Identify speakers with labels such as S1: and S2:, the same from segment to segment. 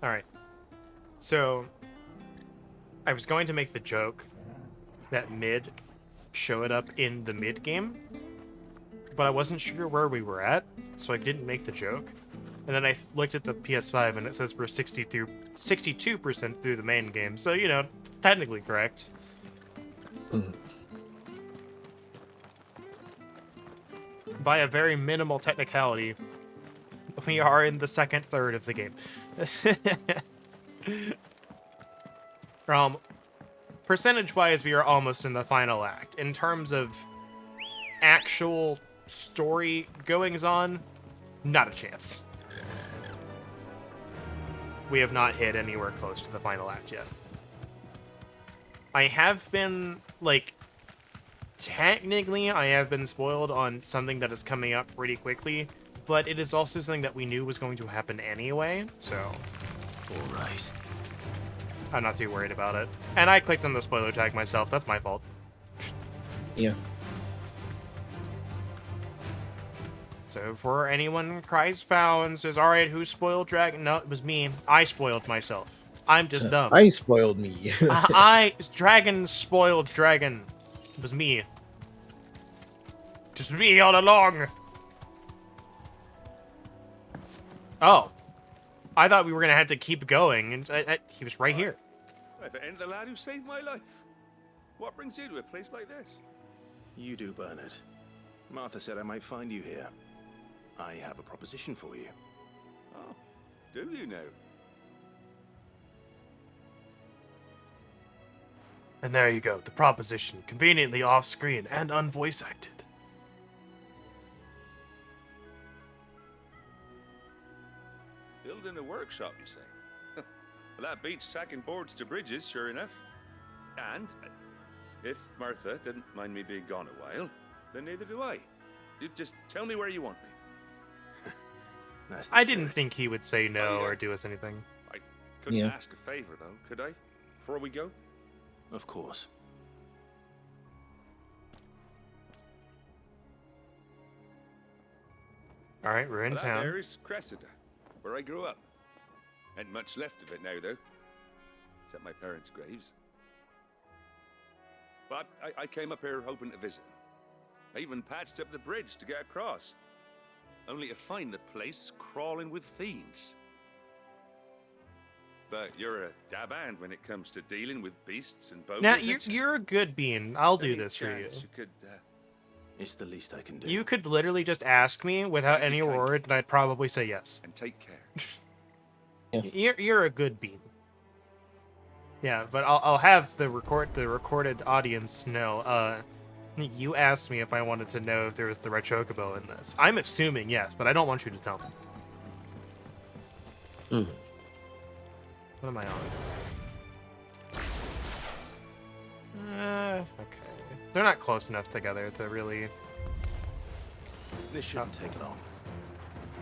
S1: Alright. So, I was going to make the joke that mid showed up in the mid game, but I wasn't sure where we were at, so I didn't make the joke. And then I looked at the PS5 and it says we're 62% through the main game, so, you know, it's technically correct. By a very minimal technicality, we are in the second third of the game. Percentage-wise, we are almost in the final act. In terms of actual story goings-on, not a chance. We have not hit anywhere close to the final act yet. I have been, like, technically, I have been spoiled on something that is coming up pretty quickly, but it is also something that we knew was going to happen anyway, so...
S2: Alright.
S1: I'm not too worried about it. And I clicked on the spoiler tag myself, that's my fault.
S3: Yeah.
S1: So for anyone who cries foul and says, alright, who spoiled Dragon? No, it was me. I spoiled myself. I'm just dumb.
S3: I spoiled me.
S1: Dragon spoiled Dragon. It was me. Just me all along. Oh. I thought we were going to have to keep going, and he was right here.
S4: If it ain't the lad who saved my life. What brings you to a place like this?
S2: You do, Bernard. Martha said I might find you here. I have a proposition for you.
S4: Oh, do you now?
S1: And there you go, the proposition, conveniently off-screen and unvoice acted.
S4: Building a workshop, you say? Well, that beats tacking boards to bridges, sure enough. And if Martha didn't mind me being gone a while, then neither do I. You just tell me where you want me.
S1: I didn't think he would say no or do us anything.
S4: I couldn't ask a favor, though, could I? Before we go?
S2: Of course.
S1: Alright, we're in
S4: That
S1: town.
S4: there is Cressida, where I grew up. Ain't much left of it now, though. Except my parents' graves. But I came up here hoping to visit. I even patched up the bridge to get across. Only to find the place crawling with fiends. But you're a dab hand when it comes to dealing with beasts and bones.
S1: Now, you're a good bean. I'll do this for you.
S4: Could,
S2: It's the least I can do.
S1: You could literally just ask me without any word, and I'd probably say yes.
S4: And take care.
S1: You're a good bean. Yeah, but I'll have the recorded audience know. You asked me if I wanted to know if there was the red chocobo in this. I'm assuming yes, but I don't want you to tell me. What am I on? Okay. They're not close enough together to really...
S2: This shouldn't take long.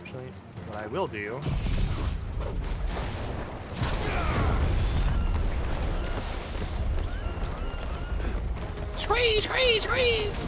S1: Actually, what I will do... Squeeze, squeeze, squeeze!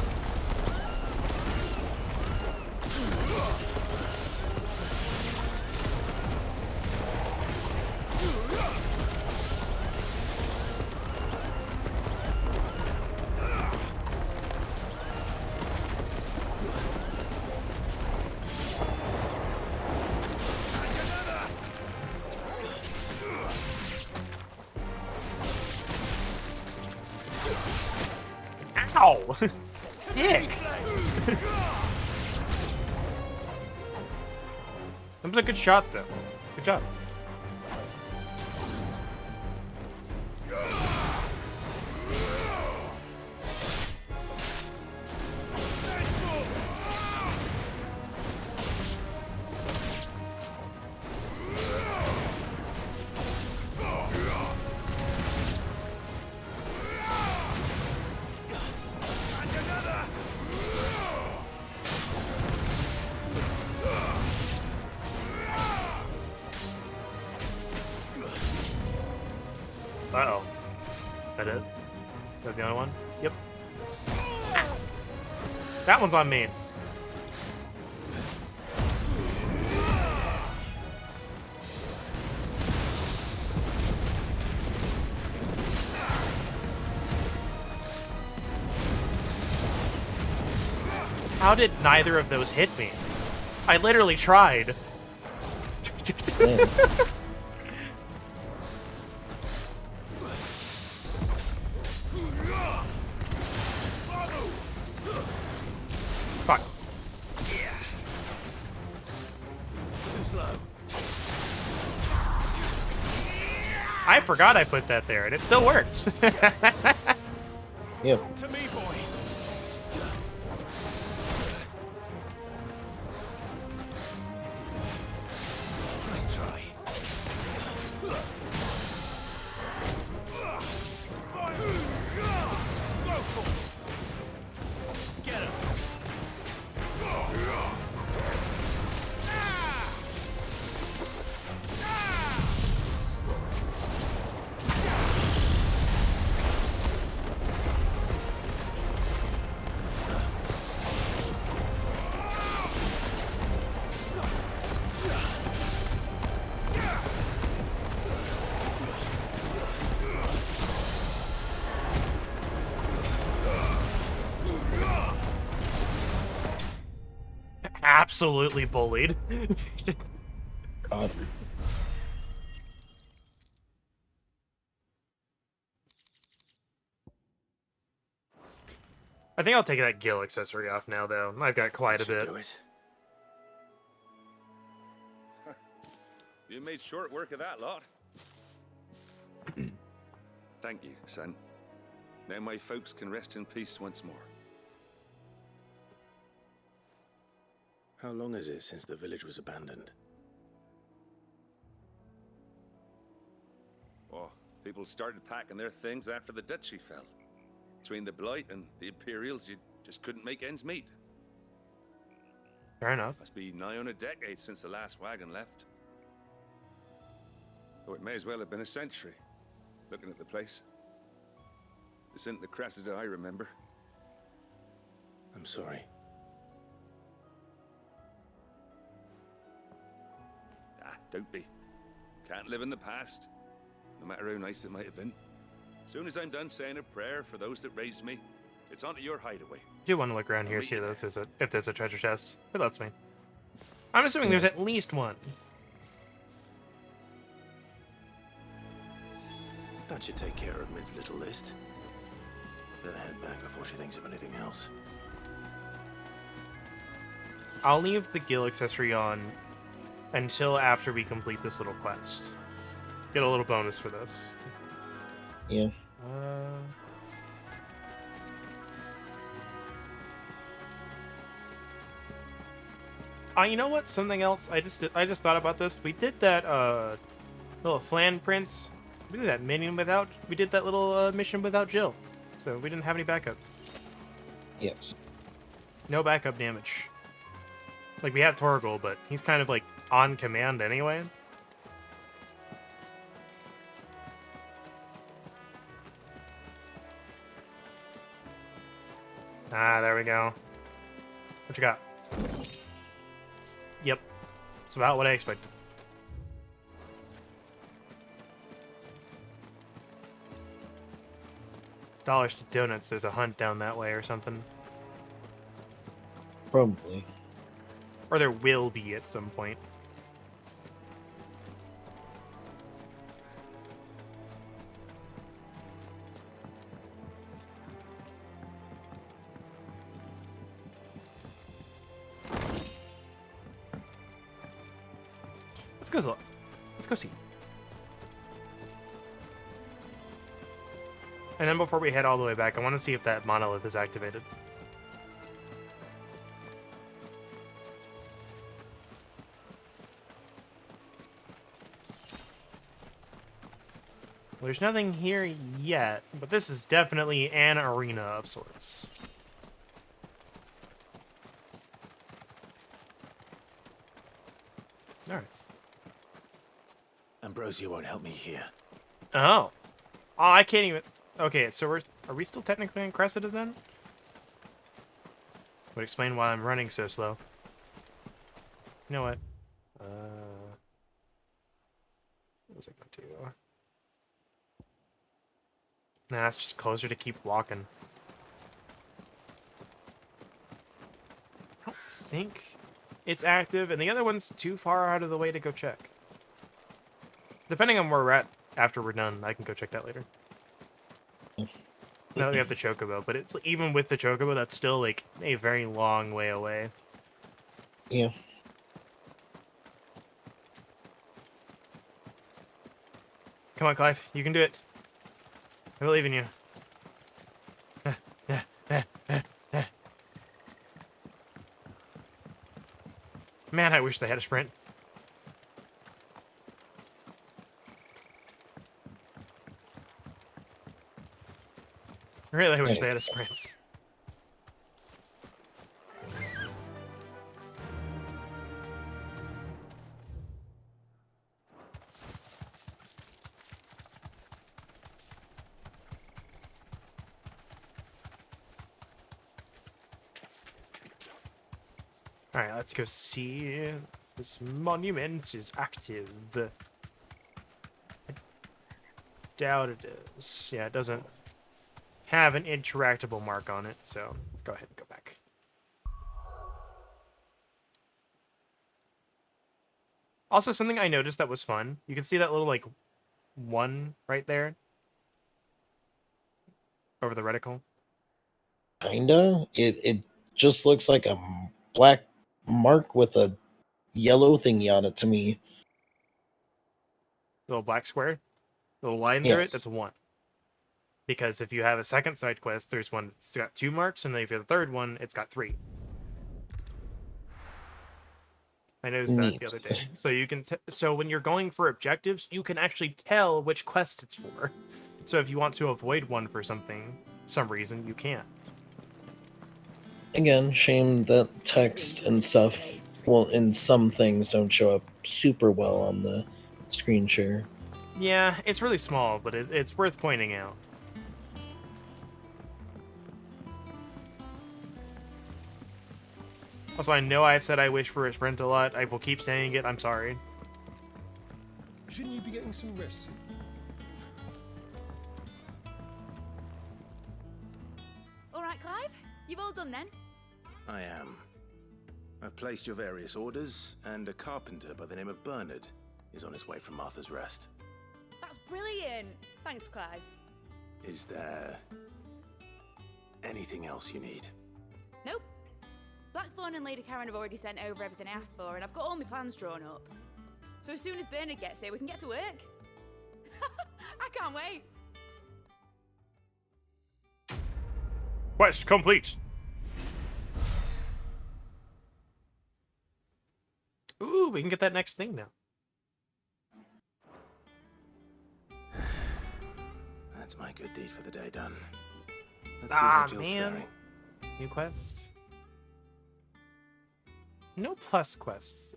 S1: Ow! Dick! That was a good shot, though. Good job. Uh-oh. That it? That the only one? Yep. That one's on me. How did neither of those hit me? I literally tried.
S3: Man.
S1: Fuck.
S2: Too slow.
S1: I forgot I put that there, and it still works.
S3: Yep.
S2: To me, boy. Nice try. Go for it. Get him.
S1: Absolutely bullied.
S3: God.
S1: I think I'll take that Gil accessory off now, though. I've got quite a
S2: Should
S1: bit.
S2: do it.
S4: You made short work of that lot. Thank you, son. Now my folks can rest in peace once more.
S2: How long is it since the village was abandoned?
S4: Oh, people started packing their things after the duchy fell. Between the Blight and the Imperials, you just couldn't make ends meet.
S1: Fair enough.
S4: Must be nigh on a decade since the last wagon left. Oh, it may as well have been a century, looking at the place. This isn't the Cressida I remember.
S2: I'm sorry.
S4: Ah, don't be. Can't live in the past, no matter how nice it might have been. Soon as I'm done saying a prayer for those that raised me, it's onto your hideaway.
S1: I do want to look around here, see if there's a treasure chest. It lets me. I'm assuming there's at least one.
S2: That should take care of Mid's little list. Better head back before she thinks of anything else.
S1: I'll leave the Gil accessory on until after we complete this little quest. Get a little bonus for this.
S3: Yeah.
S1: You know what? Something else. I just thought about this. We did that little Flan Prince. We did that minion without. We did that little mission without Jill, so we didn't have any backup.
S3: Yes.
S1: No backup damage. Like we have Torgal, but he's kind of like on command anyway. Ah, there we go. What you got? Yep. It's about what I expected. Dollars to donuts, there's a hunt down that way or something.
S3: Probably.
S1: Or there will be at some point. Let's go see. And then before we head all the way back, I want to see if that monolith is activated. Well, there's nothing here yet, but this is definitely an arena of sorts. All right.
S2: Ambrosia won't help me here.
S1: Oh. Oh, I can't even... Okay, so are we still technically in Cressida then? Would explain why I'm running so slow. You know what? What was I going to do? Nah, it's just closer to keep walking. think it's active, and the other one's too far out of the way to go check. Depending on where we're at after we're done, I can go check that later. Now that we have the chocobo, but it's even with the chocobo, that's still like a very long way away.
S3: Yeah.
S1: Come on, Clive, you can do it. I believe in you. Man, I wish they had a sprint. I really wish they had a sprint. Alright, let's go see. This monument is active. I doubt it is. Yeah, it doesn't have an interactable mark on it, so let's go ahead and go back. Also, something I noticed that was fun. You can see that little, like, 1 right there. Over the reticle.
S3: Kinda. It just looks like a black mark with a yellow thingy on it to me.
S1: Little black square. Little line through it,
S3: Yes.
S1: that's a 1. Because if you have a second side quest, there's one that's got 2 marks, and then if you have the third one, it's got 3. I noticed that the
S3: Neat.
S1: other day. So you can so when you're going for objectives, you can actually tell which quest it's for. So if you want to avoid one for some reason, you can.
S3: Again, shame that text and stuff, well, in some things don't show up super well on the screen share.
S1: Yeah, it's really small, but it's worth pointing out. Also, I know I've said I wish for a sprint a lot. I will keep saying it. I'm sorry.
S5: Shouldn't you be getting some rest?
S6: All right, Clive. You've all done then?
S2: I am. I've placed your various orders, and a carpenter by the name of Bernard is on his way from Martha's Rest.
S6: That's brilliant. Thanks, Clive.
S2: Is there anything else you need?
S6: Nope. Blackthorn and Lady Karen have already sent over everything I asked for, and I've got all my plans drawn up. So as soon as Bernard gets here, we can get to work. I can't wait.
S1: Quest complete. Ooh, we can get that next thing now.
S2: That's my good deed for the day done. Let's see how Jill's faring.
S1: New quest. No plus quests.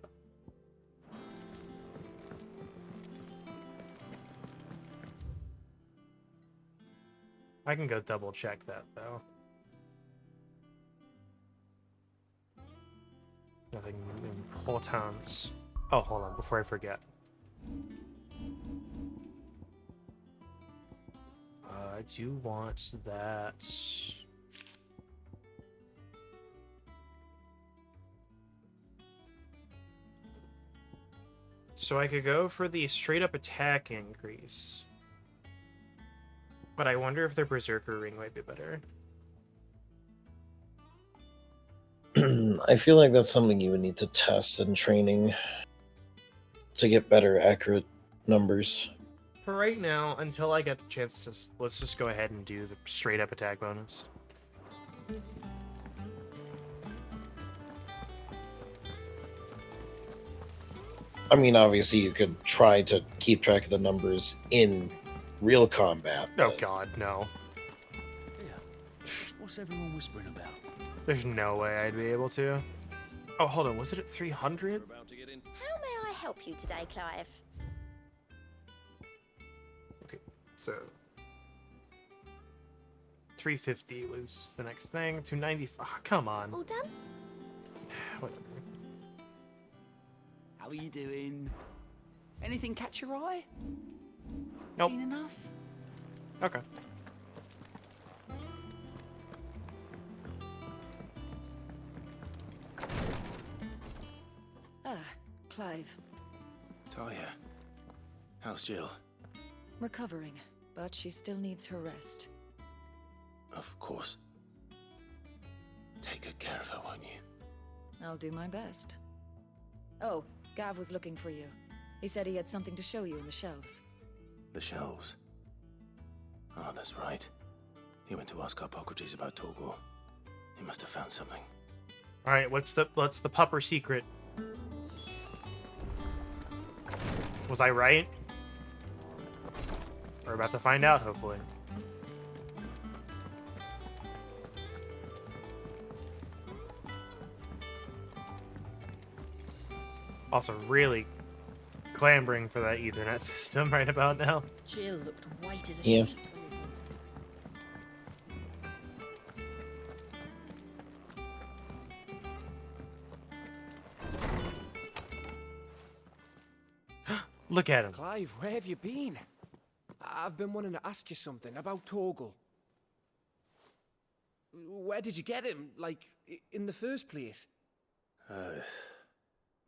S1: I can go double check that though. Nothing important. Oh, hold on, before I forget. I do want that. So I could go for the straight up attack increase. But I wonder if their Berserker ring might be better.
S3: I feel like that's something you would need to test in training to get better, accurate numbers.
S1: For right now, until I get the chance to, let's just go ahead and do the straight up attack bonus.
S3: I mean, obviously, you could try to keep track of the numbers in real combat.
S1: Oh
S3: but
S1: god, no.
S5: Yeah. What's everyone whispering about?
S1: There's no way I'd be able to. Oh, hold on, was it at 300?
S5: About to get in.
S7: How may I help you today, Clive?
S1: Okay, so 350 was the next thing. 290. Oh, come on.
S7: All done?
S1: Whatever.
S8: How are you doing? Anything catch your eye?
S1: Nope.
S8: Seen enough?
S1: Okay.
S9: Ah, Clive.
S2: Talia, how's Jill?
S9: Recovering, but she still needs her rest.
S2: Of course. Take good care of her, won't you?
S9: I'll do my best. Oh, Gav was looking for you. He said he had something to show you in the shelves.
S2: The shelves. Oh, that's right. He went to ask Harpocrates about Torgor. He must have found something.
S1: All right, what's the pupper secret? Was I right? We're about to find out, hopefully. Also, really clamoring for that Ethernet system right about now.
S7: Jill looked white as a
S3: Yeah.
S7: sheet.
S1: Look at him.
S10: Clive, where have you been? I've been wanting to ask you something about Torgal. Where did you get him, like, in the first place?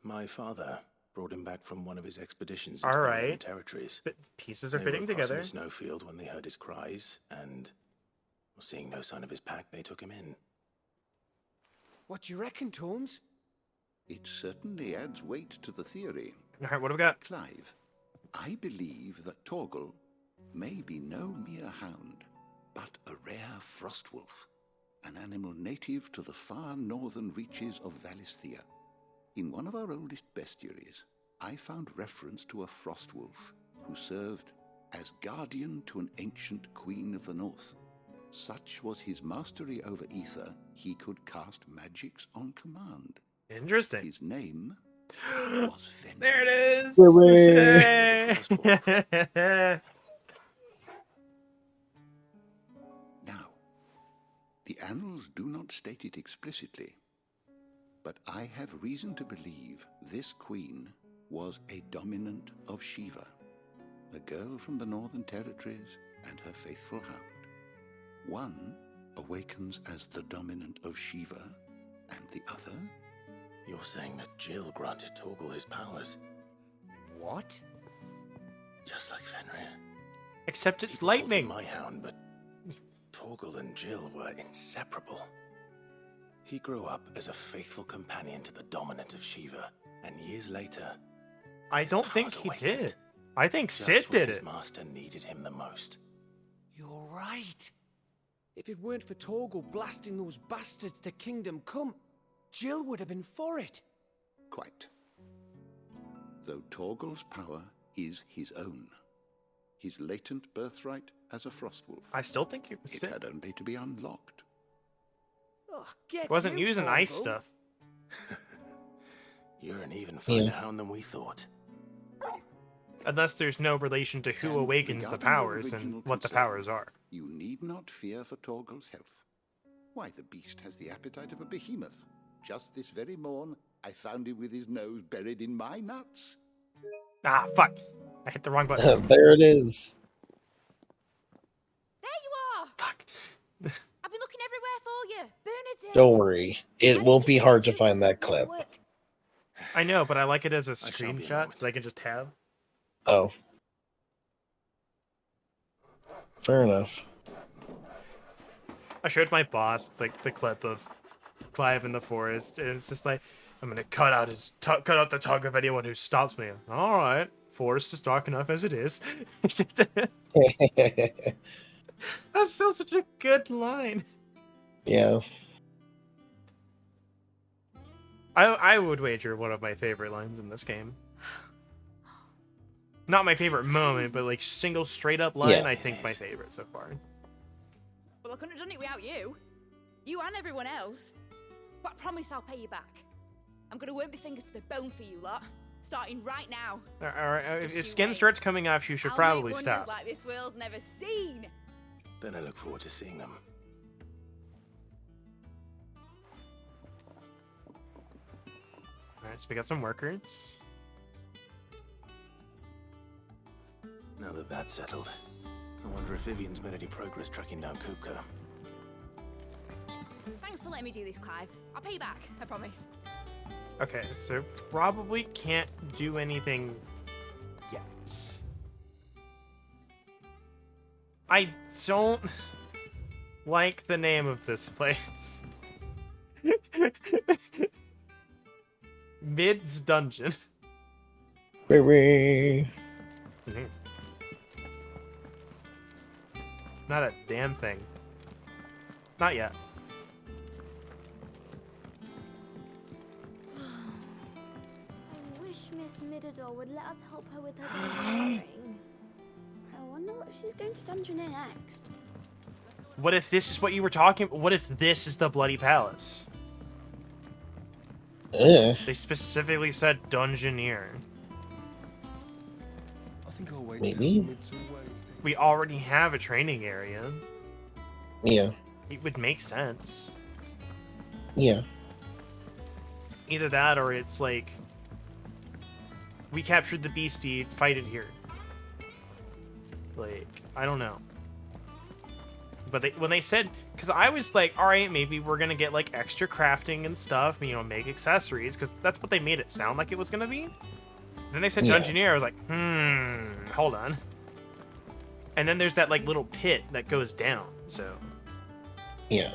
S2: My father brought him back from one of his expeditions
S1: All
S2: into the
S1: right.
S2: Northern Territories.
S1: Pieces are
S2: They
S1: fitting
S2: were crossing
S1: together.
S2: a snowfield when they heard his cries, and seeing no sign of his pack, they took him in.
S10: What do you reckon, Tomes?
S11: It certainly adds weight to the theory.
S1: All right, what do we got?
S11: Clive, I believe that Torgal may be no mere hound, but a rare frostwolf, an animal native to the far northern reaches of Valisthea. In one of our oldest bestiaries, I found reference to a frostwolf who served as guardian to an ancient queen of the north. Such was his mastery over ether, he could cast magics on command.
S1: Interesting.
S11: His name was Fenrir.
S1: There it is. Hey.
S11: Now, the annals do not state it explicitly, but I have reason to believe this queen was a dominant of Shiva, a girl from the Northern Territories and her faithful hound. One awakens as the dominant of Shiva, and the other...
S2: You're saying that Jill granted Torgal his powers?
S10: What?
S2: Just like Fenrir.
S1: Except it's
S2: He called him
S1: lightning.
S2: my hound, but Torgal and Jill were inseparable. He grew up as a faithful companion to the dominant of Shiva, and years later,
S1: I
S2: his
S1: don't think
S2: powers
S1: he
S2: awakened.
S1: did. I think
S2: Just
S1: Sid
S2: when
S1: did
S2: his
S1: it.
S2: master needed him the most.
S10: You're right. If it weren't for Torgal blasting those bastards to Kingdom Come, Jill would have been for it.
S11: Quite. Though Torgal's power is his own, his latent birthright as a frostwolf,
S1: I still think it was
S11: it
S1: Sid.
S11: had only to be unlocked.
S10: Oh, get
S1: Wasn't
S10: you,
S1: using ice
S10: Torgal.
S1: stuff.
S2: You're an even finer
S3: Yeah.
S2: hound than we thought.
S1: Unless there's no relation to who
S11: And
S1: awakens the
S11: regarding your
S1: powers and
S11: original
S1: what the
S11: concern,
S1: powers are.
S11: You need not fear for Torgal's health. Why, the beast has the appetite of a behemoth. Just this very morn, I found him with his nose buried in my nuts.
S1: Ah, fuck. I hit the wrong button.
S3: There it is.
S6: There you are!
S1: Fuck.
S6: I've been looking everywhere for you. Bernard's here.
S3: Don't worry. It
S6: I
S3: won't
S6: need
S3: be
S6: to
S3: hard to
S6: introduce
S3: find that
S6: yourself
S3: clip.
S6: at work.
S1: I know, but I like it as a
S2: shall be a
S1: screenshot
S2: moment.
S1: so I can just have.
S3: Oh. Fair enough.
S1: I showed my boss like the clip of Clive in the forest, and it's just like, I'm gonna cut out cut out the tongue of anyone who stops me. All right, forest is dark enough as it is. That's still such a good line.
S3: Yeah.
S1: I would wager one of my favorite lines in this game. Not my favorite moment, but like single straight up line,
S3: Yeah.
S1: I think my favorite so far.
S6: Well, I couldn't have done it without you. You and everyone else. But I promise I'll pay you back. I'm gonna work my fingers to the bone for you lot. Starting right now.
S1: All right,
S6: Just
S1: if
S6: you
S1: skin
S6: wait.
S1: starts coming off, you should
S6: I'll
S1: probably
S6: make wonders
S1: stop.
S6: like this world's never seen.
S2: Then I look forward to seeing them.
S1: All right, so we got some workers.
S2: Now that that's settled, I wonder if Vivian's made any progress tracking down Kupka.
S6: Thanks for letting me do this, Clive. I'll pay you back, I promise.
S1: Okay, so probably can't do anything yet. I don't like the name of this place. Mid's Dungeon.
S3: Baby.
S1: What's in here? Not a damn thing. Not yet.
S12: I wish Miss Midador would let us help her with her dungeoneering. I wonder what she's going to dungeoneer next.
S1: What if this is what you were talking? What if this is the Bloody Palace? They specifically said Dungeoneer.
S5: I think I'll wait
S3: Maybe.
S1: We already have a training area.
S3: Yeah.
S1: It would make sense.
S3: Yeah.
S1: Either that or it's like we captured the beastie, fight it here. Like, I don't know. But when they said, because I was like, all right, maybe we're gonna get like extra crafting and stuff, you know, make accessories, because that's what they made it sound like it was gonna be. Then they said Dungeoneer, I was like, hold on. And then there's that like little pit that goes down, so.
S3: Yeah.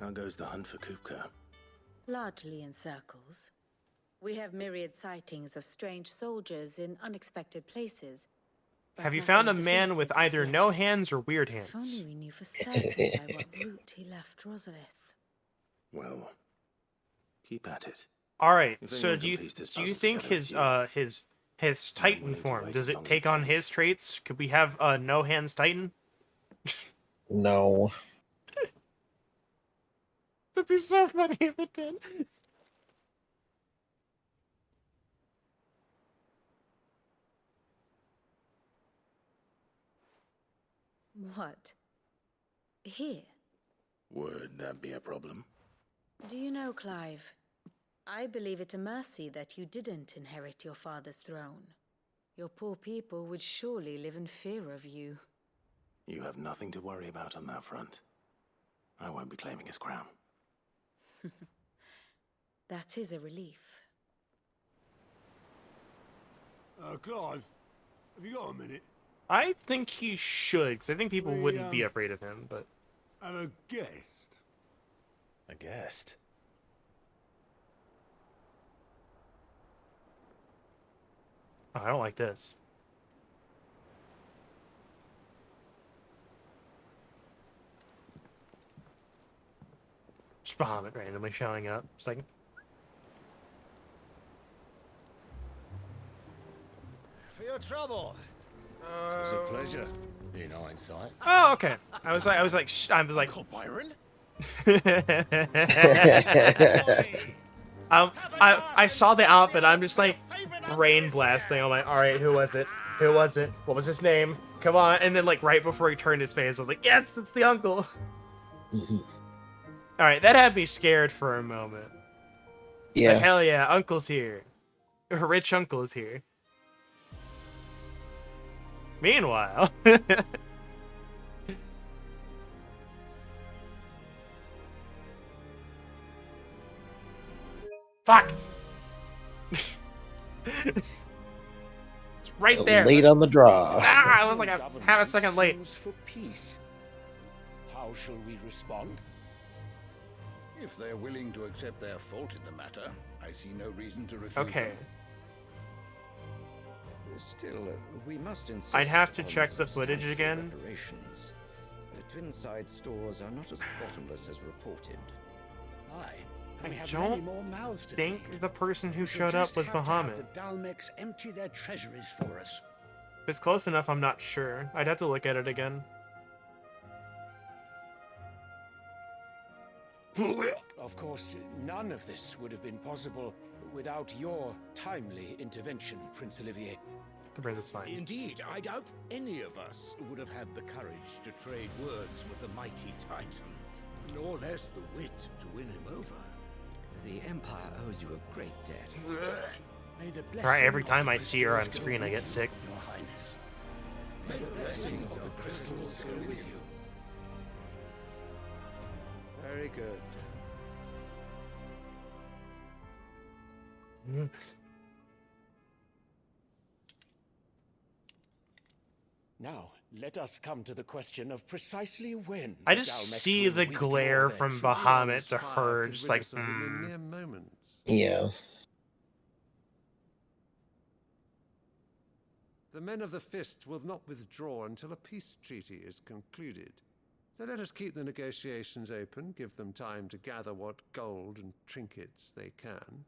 S2: How goes the hunt for Kupka?
S7: Largely in circles. We have myriad sightings of strange soldiers in unexpected places.
S1: Have you found a man with either no hands or weird hands?
S7: If only we knew for certain by what route he left Rosalith.
S2: Well, keep at it.
S1: All right.
S2: If
S1: So
S2: anyone
S1: do you
S2: can piece this
S1: think
S2: puzzle together,
S1: his Titan
S2: willing to
S1: form,
S2: wait
S1: does
S2: as
S1: it
S2: long as
S1: take
S2: it
S1: on
S2: takes.
S1: his traits? Could we have a no hands Titan?
S3: No.
S1: That'd be so funny if it did.
S7: What? Here?
S2: Would that be a problem?
S7: Do you know, Clive? I believe it a mercy that you didn't inherit your father's throne. Your poor people would surely live in fear of you.
S2: You have nothing to worry about on that front. I won't be claiming his crown.
S7: That is a relief.
S5: Clive, have you got a minute?
S1: I think he should, because I think people
S5: We,
S1: wouldn't be afraid of him, but...
S5: Have a guest?
S2: A guest?
S1: Oh, I don't like this. Just Bahamut randomly showing up. It's like...
S5: For your trouble.
S13: It's a pleasure, in hindsight.
S1: Oh, okay. I was like,
S5: Uncle Byron?
S1: I saw the outfit. I'm just like brain blasting. I'm like, all right, who was it? Who was it? What was his name? Come on! And then like right before he turned his face, I was like, yes, it's the uncle. All right, that had me scared for a moment.
S3: Yeah.
S1: But hell yeah, uncle's here. Rich uncle is here. Meanwhile. Fuck! It's right there.
S3: Late on the draw.
S1: Ah, I was like, half a second late.
S13: For peace. How shall we respond?
S11: If they're willing to accept their fault in the matter, I see no reason to refuse
S1: Okay.
S11: them.
S14: Still, we must insist
S1: I'd have to
S14: on
S1: check the footage
S14: substantial
S1: again.
S14: reparations. Twinside stores are not as bottomless as reported.
S1: I don't think the person who showed up was Bahamut.
S5: The Dalmex empty their treasuries for us.
S1: If it's close enough, I'm not sure. I'd have to look at it again.
S10: Of course, none of this would have been possible without your timely intervention, Prince Olivier.
S1: The prince is fine.
S5: Indeed, I doubt any of us would have had the courage to trade words with the mighty Titan, nor less the wit to win him over.
S14: The Empire owes you a great debt.
S5: May the
S1: Alright, every
S5: blessing
S1: time
S5: of
S1: I
S5: the
S1: see her on
S5: crystals go
S1: screen, I
S5: with
S1: get
S5: you,
S1: sick.
S5: Your Highness. May the blessing of the crystals go with you.
S11: Very good.
S13: Now, let us come to the question of precisely when
S1: I
S13: the
S1: just
S13: Dalmex
S1: see
S13: will
S1: the
S13: withdraw
S1: glare
S13: their
S1: from
S13: troops.
S1: Bahamut to
S15: Fire
S1: her,
S15: could
S1: just
S15: rid
S1: like,
S15: us of them in mere moments.
S3: Yeah.
S15: The men of the Fist will not withdraw until a peace treaty is concluded. So let us keep the negotiations open, give them time to gather what gold and trinkets they can,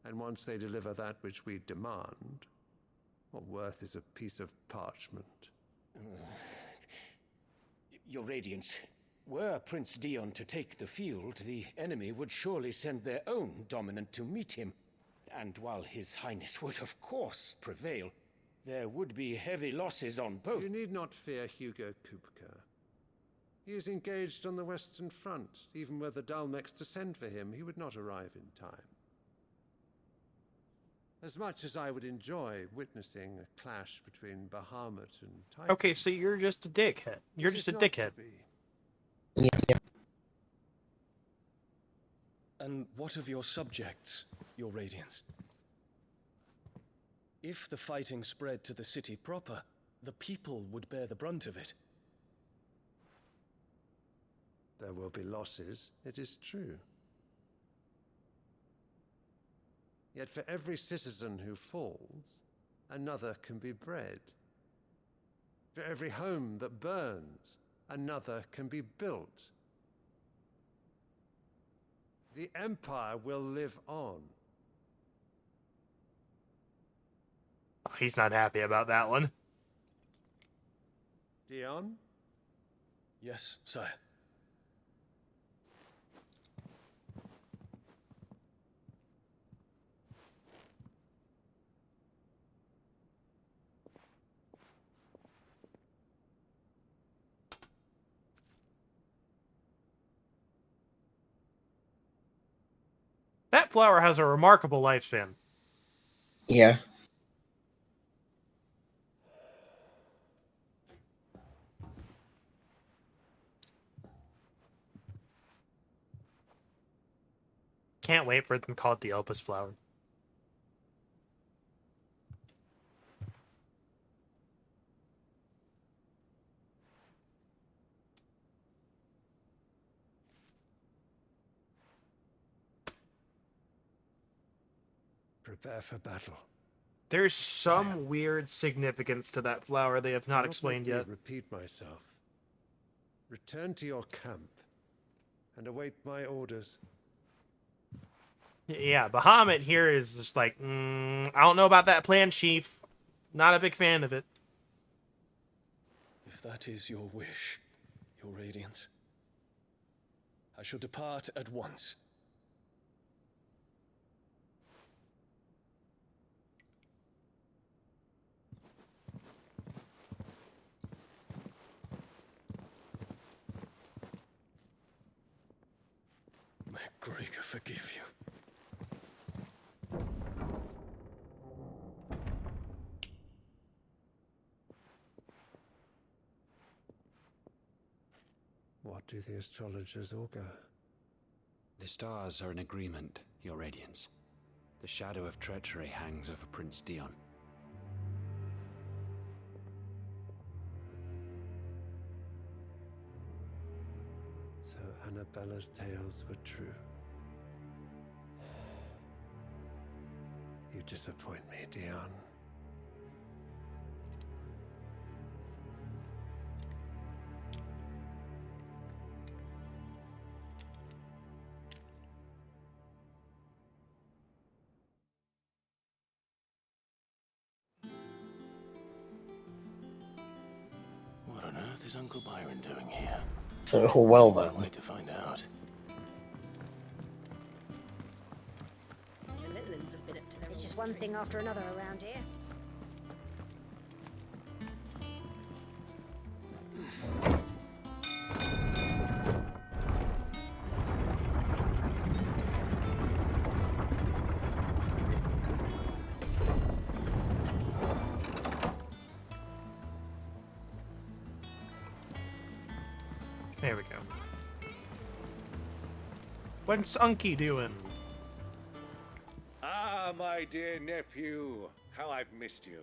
S15: and once they deliver that which we demand, what worth is a piece of parchment?
S13: Your Radiance, were Prince Dion to take the field, the enemy would surely send their own dominant to meet him. And while His Highness would of course prevail, there would be heavy losses on both.
S15: You need not fear Hugo Kupka. He is engaged on the Western Front. Even were the Dalmex to send for him, he would not arrive in time. As much as I would enjoy witnessing a clash between Bahamut and Titan.
S1: okay, so you're just a dickhead. You're
S15: it
S1: just
S15: is
S1: a
S15: not to
S1: dickhead.
S15: be.
S16: And what of your subjects, your Radiance? If the fighting spread to the city proper, the people would bear the brunt of it.
S15: There will be losses, it is true. Yet for every citizen who falls, another can be bred. For every home that burns, another can be built. The Empire will live on.
S1: Oh, he's not happy about that one.
S15: Dion?
S16: Yes, sire.
S1: That flower has a remarkable lifespan.
S3: Yeah.
S1: Can't wait for them to call it the Opus flower.
S15: Prepare for battle.
S1: There's some weird significance to that flower they have not explained
S15: let me
S1: yet.
S15: Repeat myself. Return to your camp and await my orders.
S1: Yeah, Bahamut here is just like, I don't know about that plan, Chief. Not a big fan of it.
S16: If that is your wish, your Radiance, I shall depart at once. May Gregor forgive you.
S15: What do the astrologers augur?
S8: The stars are in agreement, your Radiance. The shadow of treachery hangs over Prince Dion.
S15: So Annabella's tales were true. You disappoint me, Dion.
S2: What on earth is Uncle Byron doing here?
S3: So, well then.
S2: Can't wait to find out.
S17: The little ones have been up to their It's just one thing after another around here.
S1: There we go. What's Unky doing?
S5: Ah, my
S13: my dear nephew. How I've missed you.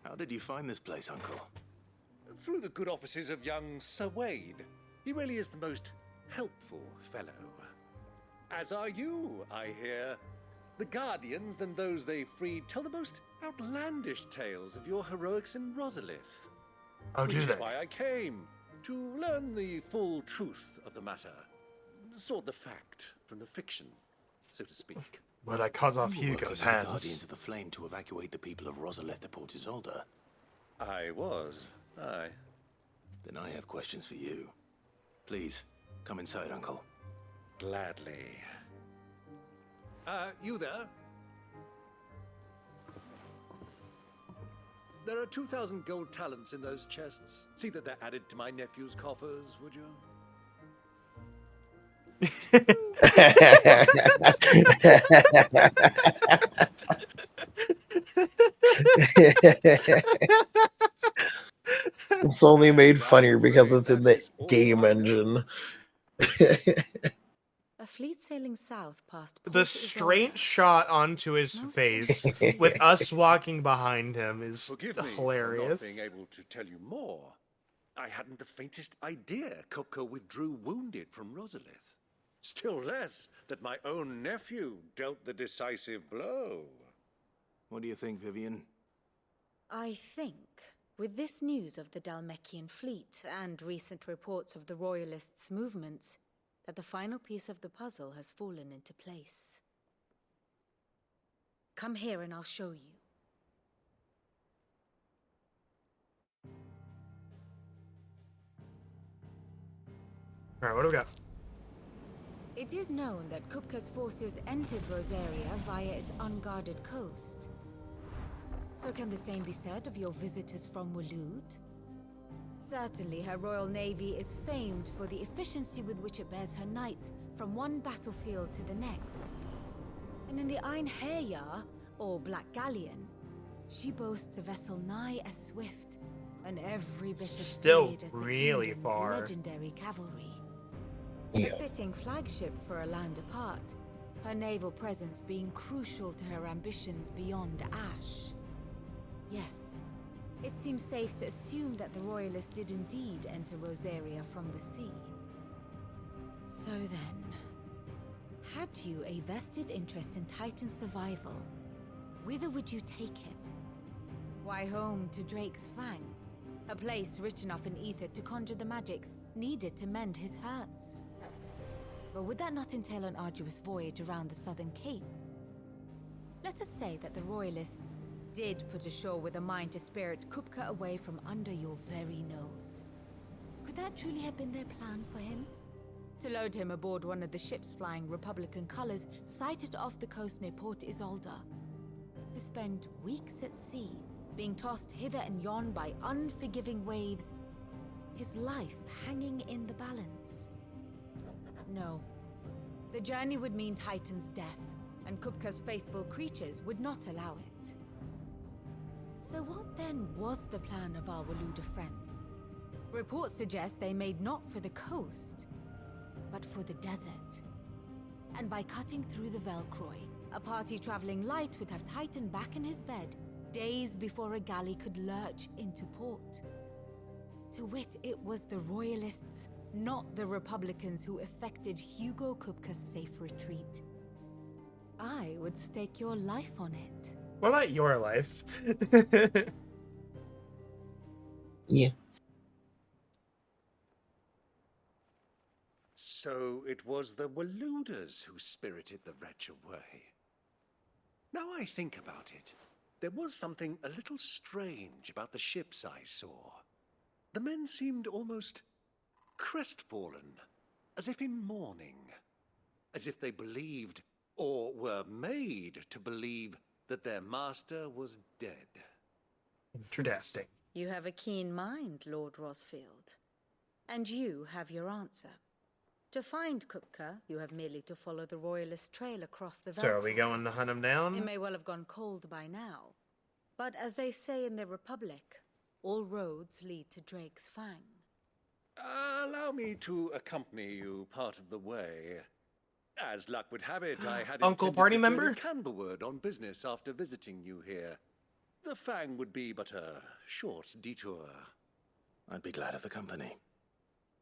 S2: How did you find this place, Uncle?
S13: Through the good offices of young Sir Wade. He really is the most helpful fellow. As are you, I hear. The Guardians and those they freed tell the most outlandish tales of your heroics in Rosalith.
S1: Oh, do
S13: which
S1: they?
S13: is why I came, to learn the full truth of the matter. Sort the fact from the fiction, so to speak.
S1: But I cut off
S2: You were working
S1: Hugo's
S2: with the Guardians
S1: hands.
S2: of the Flame to evacuate the people of Rosalith to Port Isolde.
S13: I was, aye.
S2: Then I have questions for you. Please, come inside, Uncle.
S13: Gladly. You there? There are 2,000 gold talents in those chests. See that they're added to my nephew's coffers, would you?
S3: It's only made funnier because it's in the game engine.
S7: A fleet sailing south past Port
S1: The
S7: Isolde.
S1: straight shot onto his face with us walking behind him is
S13: Forgive me
S1: hilarious.
S13: for not being able to tell you more. I hadn't the faintest idea Kupka withdrew wounded from Rosalith. Still less that my own nephew dealt the decisive blow.
S2: What do you think, Vivian?
S7: I think, with this news of the Dalmekian fleet and recent reports of the Royalists' movements, that the final piece of the puzzle has fallen into place. Come here and I'll show you.
S1: Alright, what do we got?
S7: It is known that Kupka's forces entered Rosaria via its unguarded coast. So can the same be said of your visitors from Waloed? Certainly her Royal Navy is famed for the efficiency with which it bears her knights from one battlefield to the next. And in the Einherjar, or Black Galleon, she bosts a vessel nigh as swift and every bit as
S1: Still
S7: speed as the
S1: really
S7: kingdom's
S1: far.
S7: legendary cavalry.
S3: Yeah.
S7: A fitting flagship for a land apart, her naval presence being crucial to her ambitions beyond Ash. Yes, it seems safe to assume that the Royalists did indeed enter Rosaria from the sea. So then, had you a vested interest in Titan's survival, whither would you take him? Why, home to Drake's Fang, a place rich enough in ether to conjure the magics needed to mend his hurts. But would that not entail an arduous voyage around the southern cape? Let us say that the Royalists did put ashore with a mind to spirit Kupka away from under your very nose. Could that truly have been their plan for him? To load him aboard one of the ships flying Republican colors sighted off the coast near Port Isolde. To spend weeks at sea, being tossed hither and yon by unforgiving waves, his life hanging in the balance. No. The journey would mean Titan's death, and Kupka's faithful creatures would not allow it. So what then was the plan of our Waluda friends? Reports suggest they made not for the coast, but for the desert. And by cutting through the Velcroy, a party traveling light would have Titan back in his bed days before a galley could lurch into port. To wit, it was the Royalists, not the Republicans, who effected Hugo Kupka's safe retreat. I would stake your life on it.
S1: What about your life?
S3: Yeah.
S13: So it was the Waluders who spirited the wretch away. Now I think about it, there was something a little strange about the ships I saw. The men seemed almost crestfallen, as if in mourning, as if they believed, or were made to believe, that their master was dead.
S1: Interesting.
S7: You have a keen mind, Lord Rosfield. And you have your answer. To find Kupka, you have merely to follow the Royalist trail across the
S1: So are we going to hunt him down?
S7: It may well have gone cold by now. But as they say in the Republic, all roads lead to Drake's Fang.
S13: Allow me to accompany you part of the way.
S18: As luck would have it, I had
S1: Uncle
S18: intended
S1: party
S18: to
S1: member?
S18: journey Candlewood on business after visiting you here. The Fang would be but a short detour.
S2: I'd be glad of the company.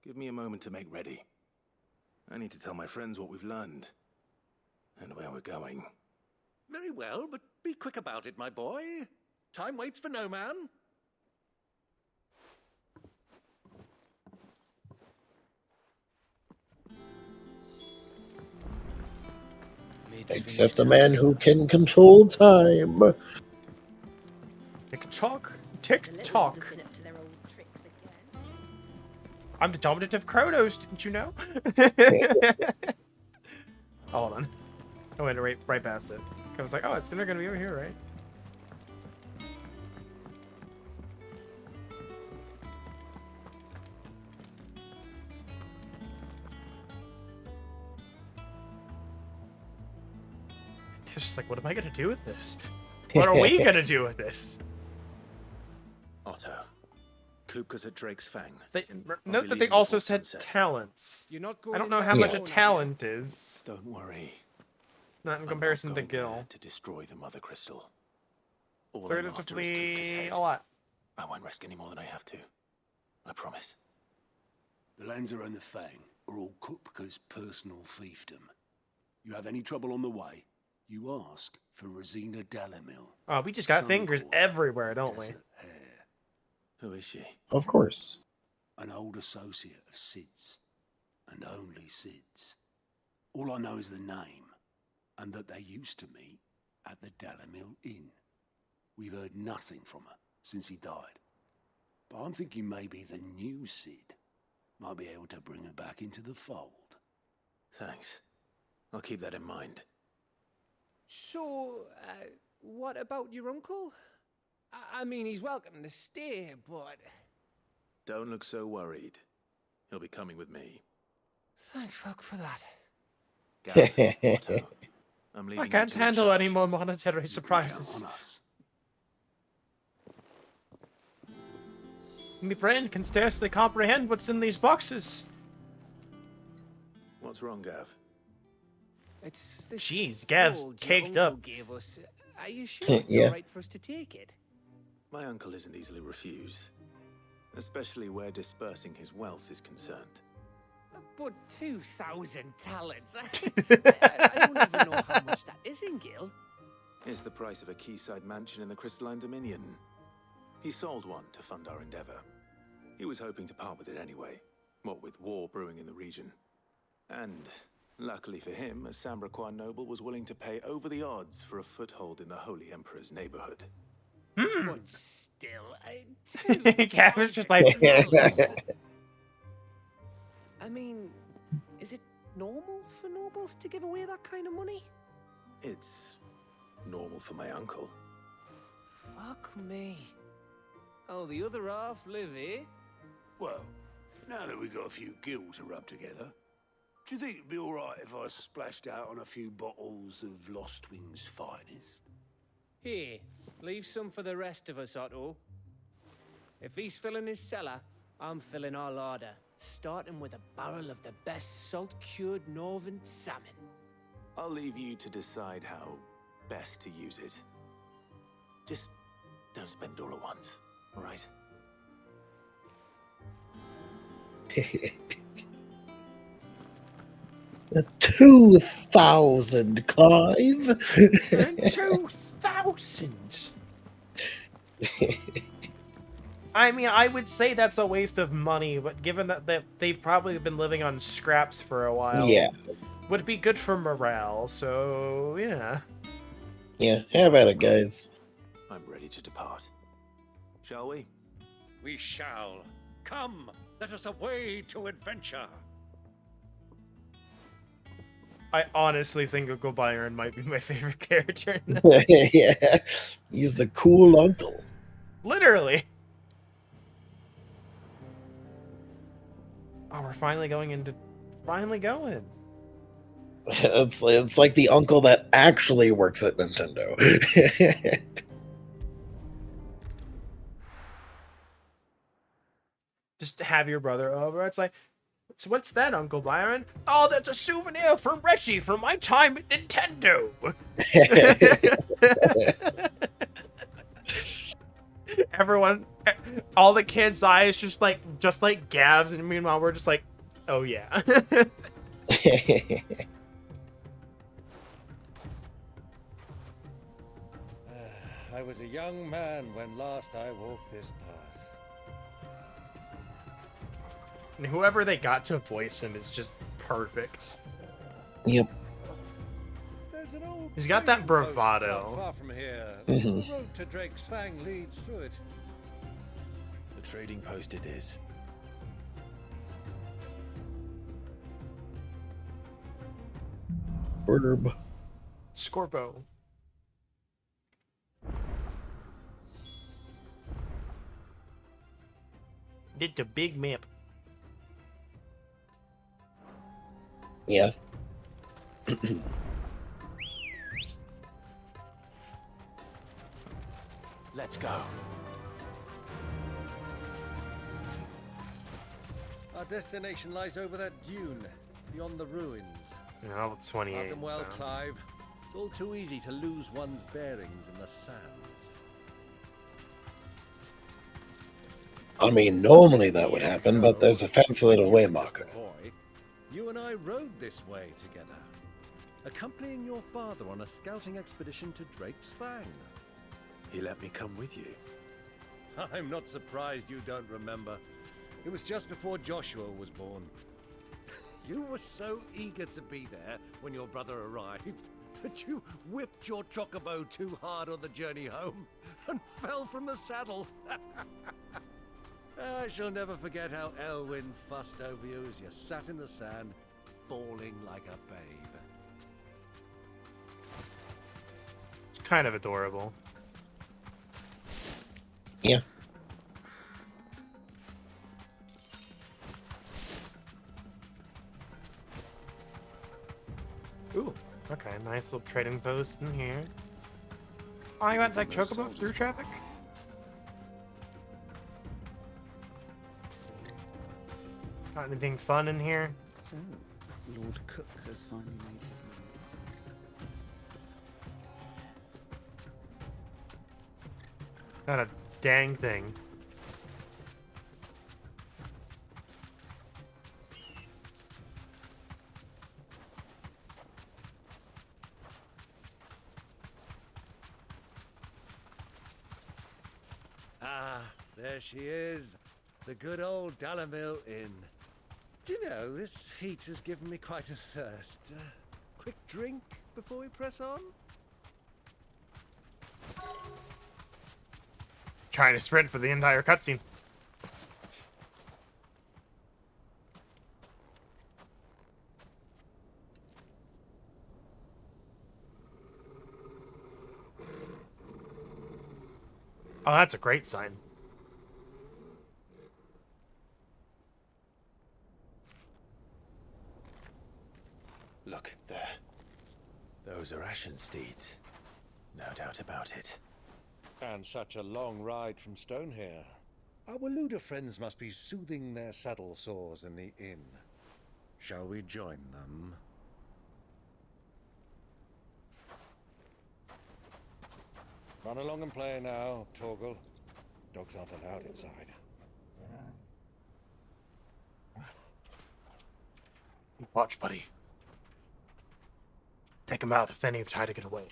S2: Give me a moment to make ready. I need to tell my friends what we've learned. And where we're going.
S18: Very well, but be quick about it, my boy. Time waits for no man.
S3: Except a man who can control time.
S1: Tick-tock, tick-tock. I'm the dominative Kronos, didn't you know? Hold on. I went right past it. I was like, oh, it's gonna be over here, right? It's just like, what am I gonna do with this? What are we gonna do with this?
S2: Otto. Kupka's at Drake's Fang.
S1: Note that they also said talents.
S13: You're not
S1: I don't know how much a talent is.
S2: Don't worry.
S1: Not in comparison to Gil.
S2: To destroy the Mother Crystal.
S1: So it is definitely a lot.
S2: I won't risk any more than I have to. I promise.
S19: The lands around the Fang are all Kupka's personal fiefdom. You have any trouble on the way, you ask for Rosina Dalamil.
S1: Oh, we just got fingers everywhere, don't we?
S2: Who is she?
S3: Of course.
S19: An old associate of Sid's. And only Sid's. All I know is the name, and that they used to meet at the Dalamil Inn. We've heard nothing from her since he died. But I'm thinking maybe the new Sid might be able to bring her back into the fold.
S2: Thanks. I'll keep that in mind.
S10: So, what about your uncle? I mean, he's welcome to stay, but...
S2: Don't look so worried. He'll be coming with me.
S10: Thank fuck for that.
S2: Gav, Otto, I'm leaving
S1: I can't
S2: you to
S1: handle
S2: charge.
S1: any more monetary surprises.
S19: Count on us.
S1: My brain can scarcely comprehend what's in these boxes.
S2: What's wrong, Gav?
S10: It's this
S1: Jeez, Gav's
S10: gold your
S1: caked
S10: uncle
S1: up.
S10: Gave us. Are you sure it's
S3: Yeah.
S10: alright for us to take it?
S2: My uncle isn't easily refused. Especially where dispersing his wealth is concerned.
S10: But 2,000 talents. I don't even know how much that is in Gil.
S2: It's the price of a quayside mansion in the Crystalline Dominion. He sold one to fund our endeavor. He was hoping to part with it anyway, what with war brewing in the region. And, luckily for him, a Sambraquan noble was willing to pay over the odds for a foothold in the Holy Emperor's neighborhood.
S10: But still,
S1: Gav is just like...
S10: I mean, is it normal for nobles to give away that kind of money?
S2: It's normal for my uncle.
S10: Fuck me. Oh, the other half live, eh?
S19: Well, now that we've got a few gills to rub together, do you think it'd be alright if I splashed out on a few bottles of Lost Wing's finest?
S10: Here, leave some for the rest of us, Otto. If he's filling his cellar, I'm filling our larder, starting with a barrel of the best salt-cured northern salmon.
S2: I'll leave you to decide how best to use it. Just don't spend it all at once, all right?
S3: 2,000, Clive.
S1: 2,000. I mean, I would say that's a waste of money, but given that they've probably been living on scraps for a while,
S3: Yeah.
S1: would be good for morale. So yeah.
S3: Yeah, have at it, guys.
S2: I'm ready to depart. Shall we?
S18: We shall. Come, let us away to adventure.
S1: I honestly think Uncle Byron might be my favorite character in this.
S3: Yeah, he's the cool uncle.
S1: Literally. Oh, we're finally going.
S3: It's like the uncle that actually works at Nintendo.
S1: Just have your brother over. It's like, So what's that, Uncle Byron? Oh, that's a souvenir from Reggie from my time at Nintendo. Everyone, all the kids' eyes just like Gav's, and meanwhile we're just like, oh yeah.
S13: I was a young man when last I walked this path.
S1: And whoever they got to voice him is just perfect.
S3: Yep.
S13: There's an old
S1: He's got that
S13: trading post
S1: bravado.
S13: not far from here.
S3: Mhm.
S13: The road to Drake's Fang leads through it.
S16: The trading post it is.
S3: Burb.
S1: Scorpo. Did the big map.
S3: Yeah.
S16: Let's go.
S13: Our destination lies over that dune, beyond the ruins.
S1: No, it's 28.
S13: Mark 'em well,
S1: so.
S13: Clive. It's all too easy to lose one's bearings in the sands.
S3: I mean, normally that would happen, but there's a fancy little way marker.
S13: Boy, you and I rode this way together, accompanying your father on a scouting expedition to Drake's Fang.
S2: He let me come with you.
S13: I'm not surprised you don't remember. It was just before Joshua was born. You were so eager to be there when your brother arrived that you whipped your chocobo too hard on the journey home and fell from the saddle. I shall never forget how Elwyn fussed over you as you sat in the sand, bawling like a babe.
S1: It's kind of adorable.
S3: Yeah.
S1: Ooh, okay, nice little trading post in here. Oh, you got like chocobo through traffic? Got anything fun in here?
S20: So, Lord Cook has finally made his move.
S1: Not a dang thing.
S13: Ah, there she is. The good old Dalamil Inn. Do you know, this heat has given me quite a thirst. Quick drink before we press on?
S1: Trying to sprint for the entire cutscene. Oh, that's a great sign.
S16: Look, there. Those are Ashen steeds. No doubt about it.
S13: And such a long ride from Stonehair. Our Waluda friends must be soothing their saddle sores in the inn. Shall we join them? Run along and play now, Torgal. Dogs aren't allowed inside.
S1: Watch, buddy. Take him out if any have tried to get away.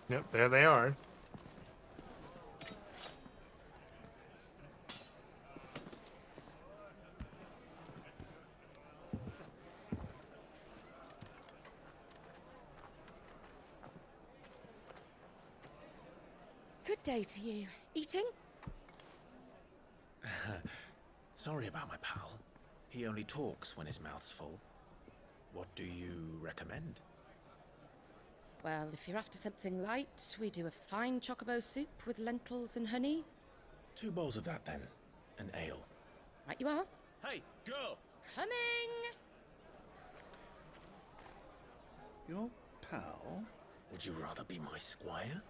S1: Yep, there they are.
S7: Good day to you. Eating?
S21: Sorry about my pal. He only talks when his mouth's full. What do you recommend?
S4: Well, if you're after something light, we do a fine chocobo soup with lentils and honey.
S21: 2 bowls of that, then. An ale.
S4: Right you are.
S21: Hey, girl!
S4: Coming!
S21: Your pal? Would you rather be my squire?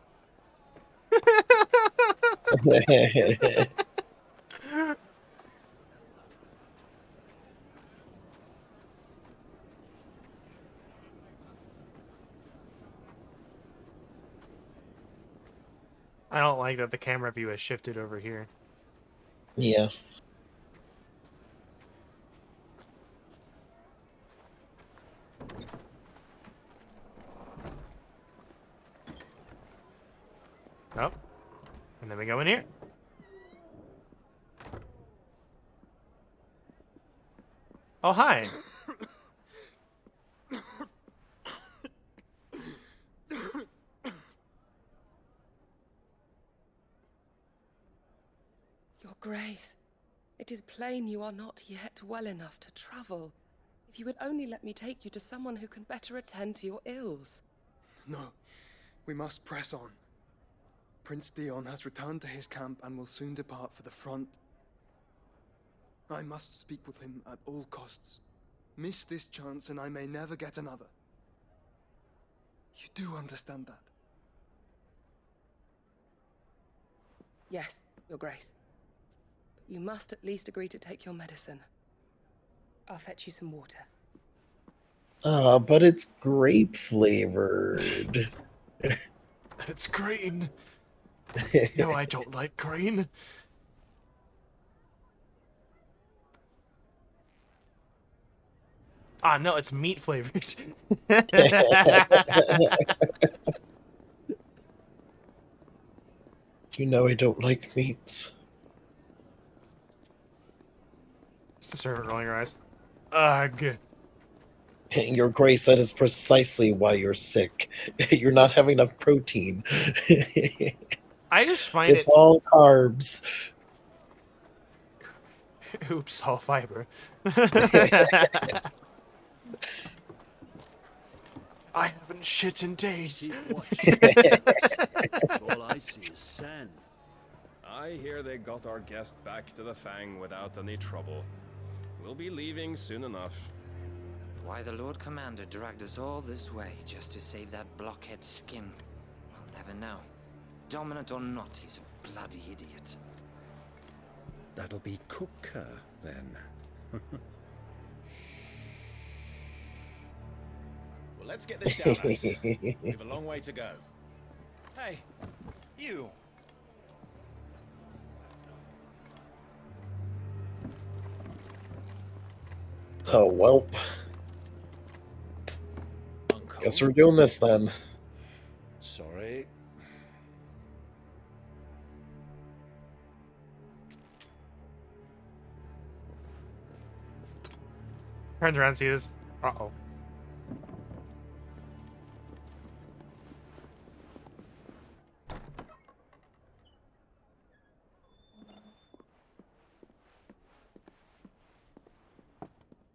S1: I don't like that the camera view has shifted over here.
S3: Yeah.
S1: Oh. And then we go in here. Oh, hi.
S22: Your Grace, it is plain you are not yet well enough to travel. If you would only let me take you to someone who can better attend to your ills.
S23: No, we must press on. Prince Dion has returned to his camp and will soon depart for the front. I must speak with him at all costs. Miss this chance and I may never get another. You do understand that?
S22: Yes, Your Grace. But you must at least agree to take your medicine. I'll fetch you some water.
S3: But it's grape flavored.
S1: It's green. No, I don't like green. Ah, no, it's meat flavored.
S3: You know I don't like meats.
S1: It's the servant rolling your eyes. Ugh.
S3: Your Grace, that is precisely why you're sick. You're not having enough protein.
S1: I just find
S3: it's all carbs.
S1: Oops, all fiber. I haven't shit in days.
S24: All I see is sand. I hear they got our guest back to the Fang without any trouble. We'll be leaving soon enough.
S25: Why the Lord Commander dragged us all this way just to save that blockhead skin, we'll never know. Dominant or not, he's a bloody idiot.
S18: That'll be Cooker, then.
S21: Well, let's get this down us. We've a long way to go.
S25: Hey, you!
S3: Oh, welp. Guess we're doing this then.
S18: Sorry.
S1: Turns around, see this. Uh-oh.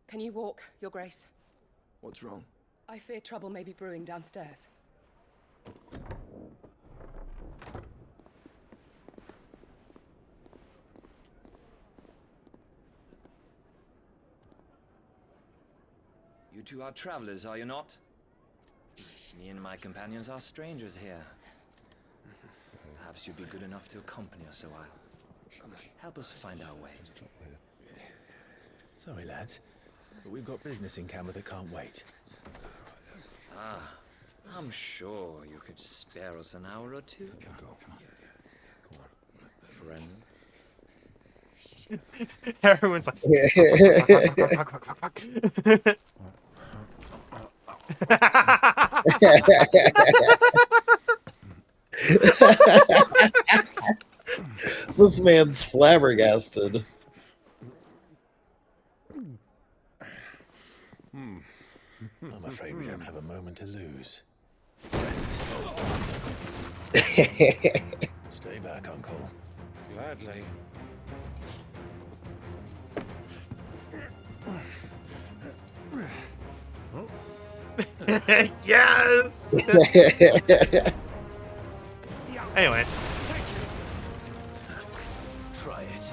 S22: Can you walk, Your Grace?
S23: What's wrong?
S22: I fear trouble may be brewing downstairs.
S25: You two are travelers, are you not? Me and my companions are strangers here. Perhaps you'd be good enough to accompany us a while. Help us find our way.
S21: Sorry, lads, but we've got business in camera that can't wait.
S25: Ah, I'm sure you could spare us an hour or two. Friend.
S1: Everyone's like...
S3: This man's flabbergasted.
S21: I'm afraid we don't have a moment to lose. Stay back, Uncle.
S13: Gladly.
S1: Yes! Anyway.
S16: Try it.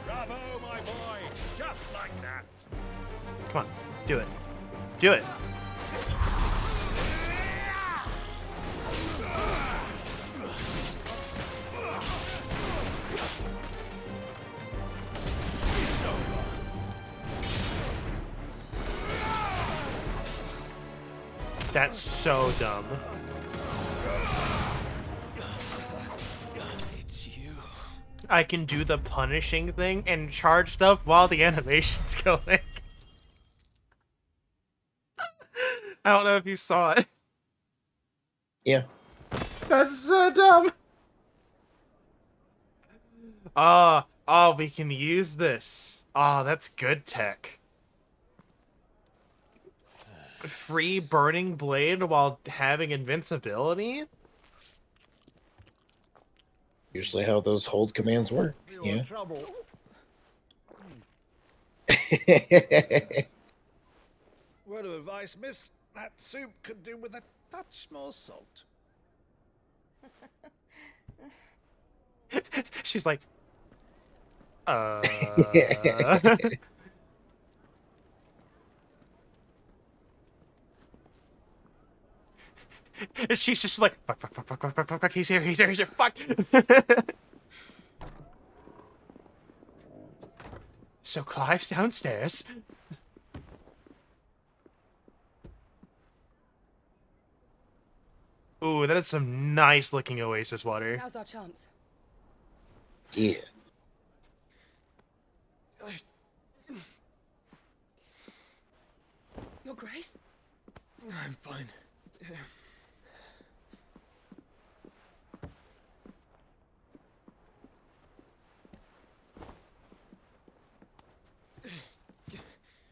S24: Bravo, my boy! Just like that!
S1: Come on, do it. Do it. That's so dumb.
S16: It's you.
S1: I can do the punishing thing and charge stuff while the animation's going. I don't know if you saw it.
S3: Yeah.
S1: That's so dumb. Oh, we can use this. Oh, that's good tech. Free burning blade while having invincibility?
S3: Usually how those hold commands work. Yeah.
S21: Trouble. Word of advice, miss. That soup could do with a touch more salt.
S1: She's like, And she's just like, fuck, he's here, fuck. So Clive's downstairs. Ooh, that is some nice looking oasis water.
S22: Now's our chance.
S3: Yeah.
S22: Your Grace?
S23: I'm fine.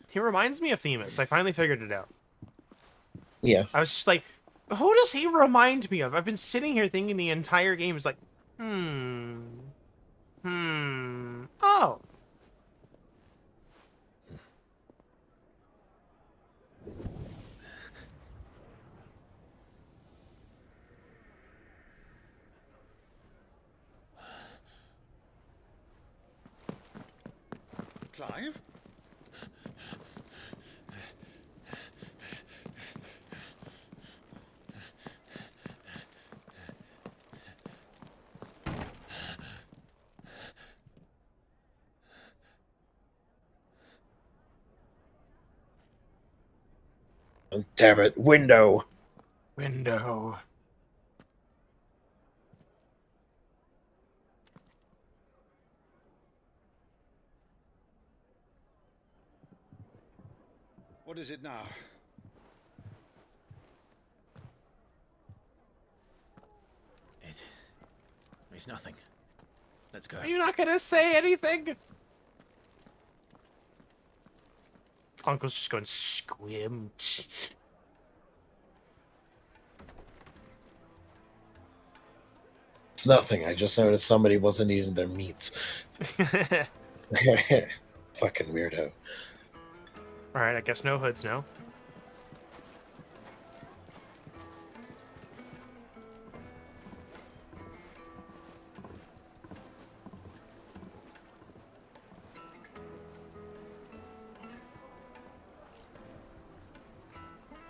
S1: He reminds me of Themis. I finally figured it out.
S3: Yeah.
S1: I was just like, who does he remind me of? I've been sitting here thinking the entire game is like, oh.
S21: Clive?
S3: Oh, damn it. Window.
S1: Window.
S21: What is it now?
S16: It's nothing. Let's go.
S1: Are you not gonna say anything? Uncle's just going squim.
S3: It's nothing. I just noticed somebody wasn't eating their meat. Fucking weirdo.
S1: Alright, I guess no hoods now.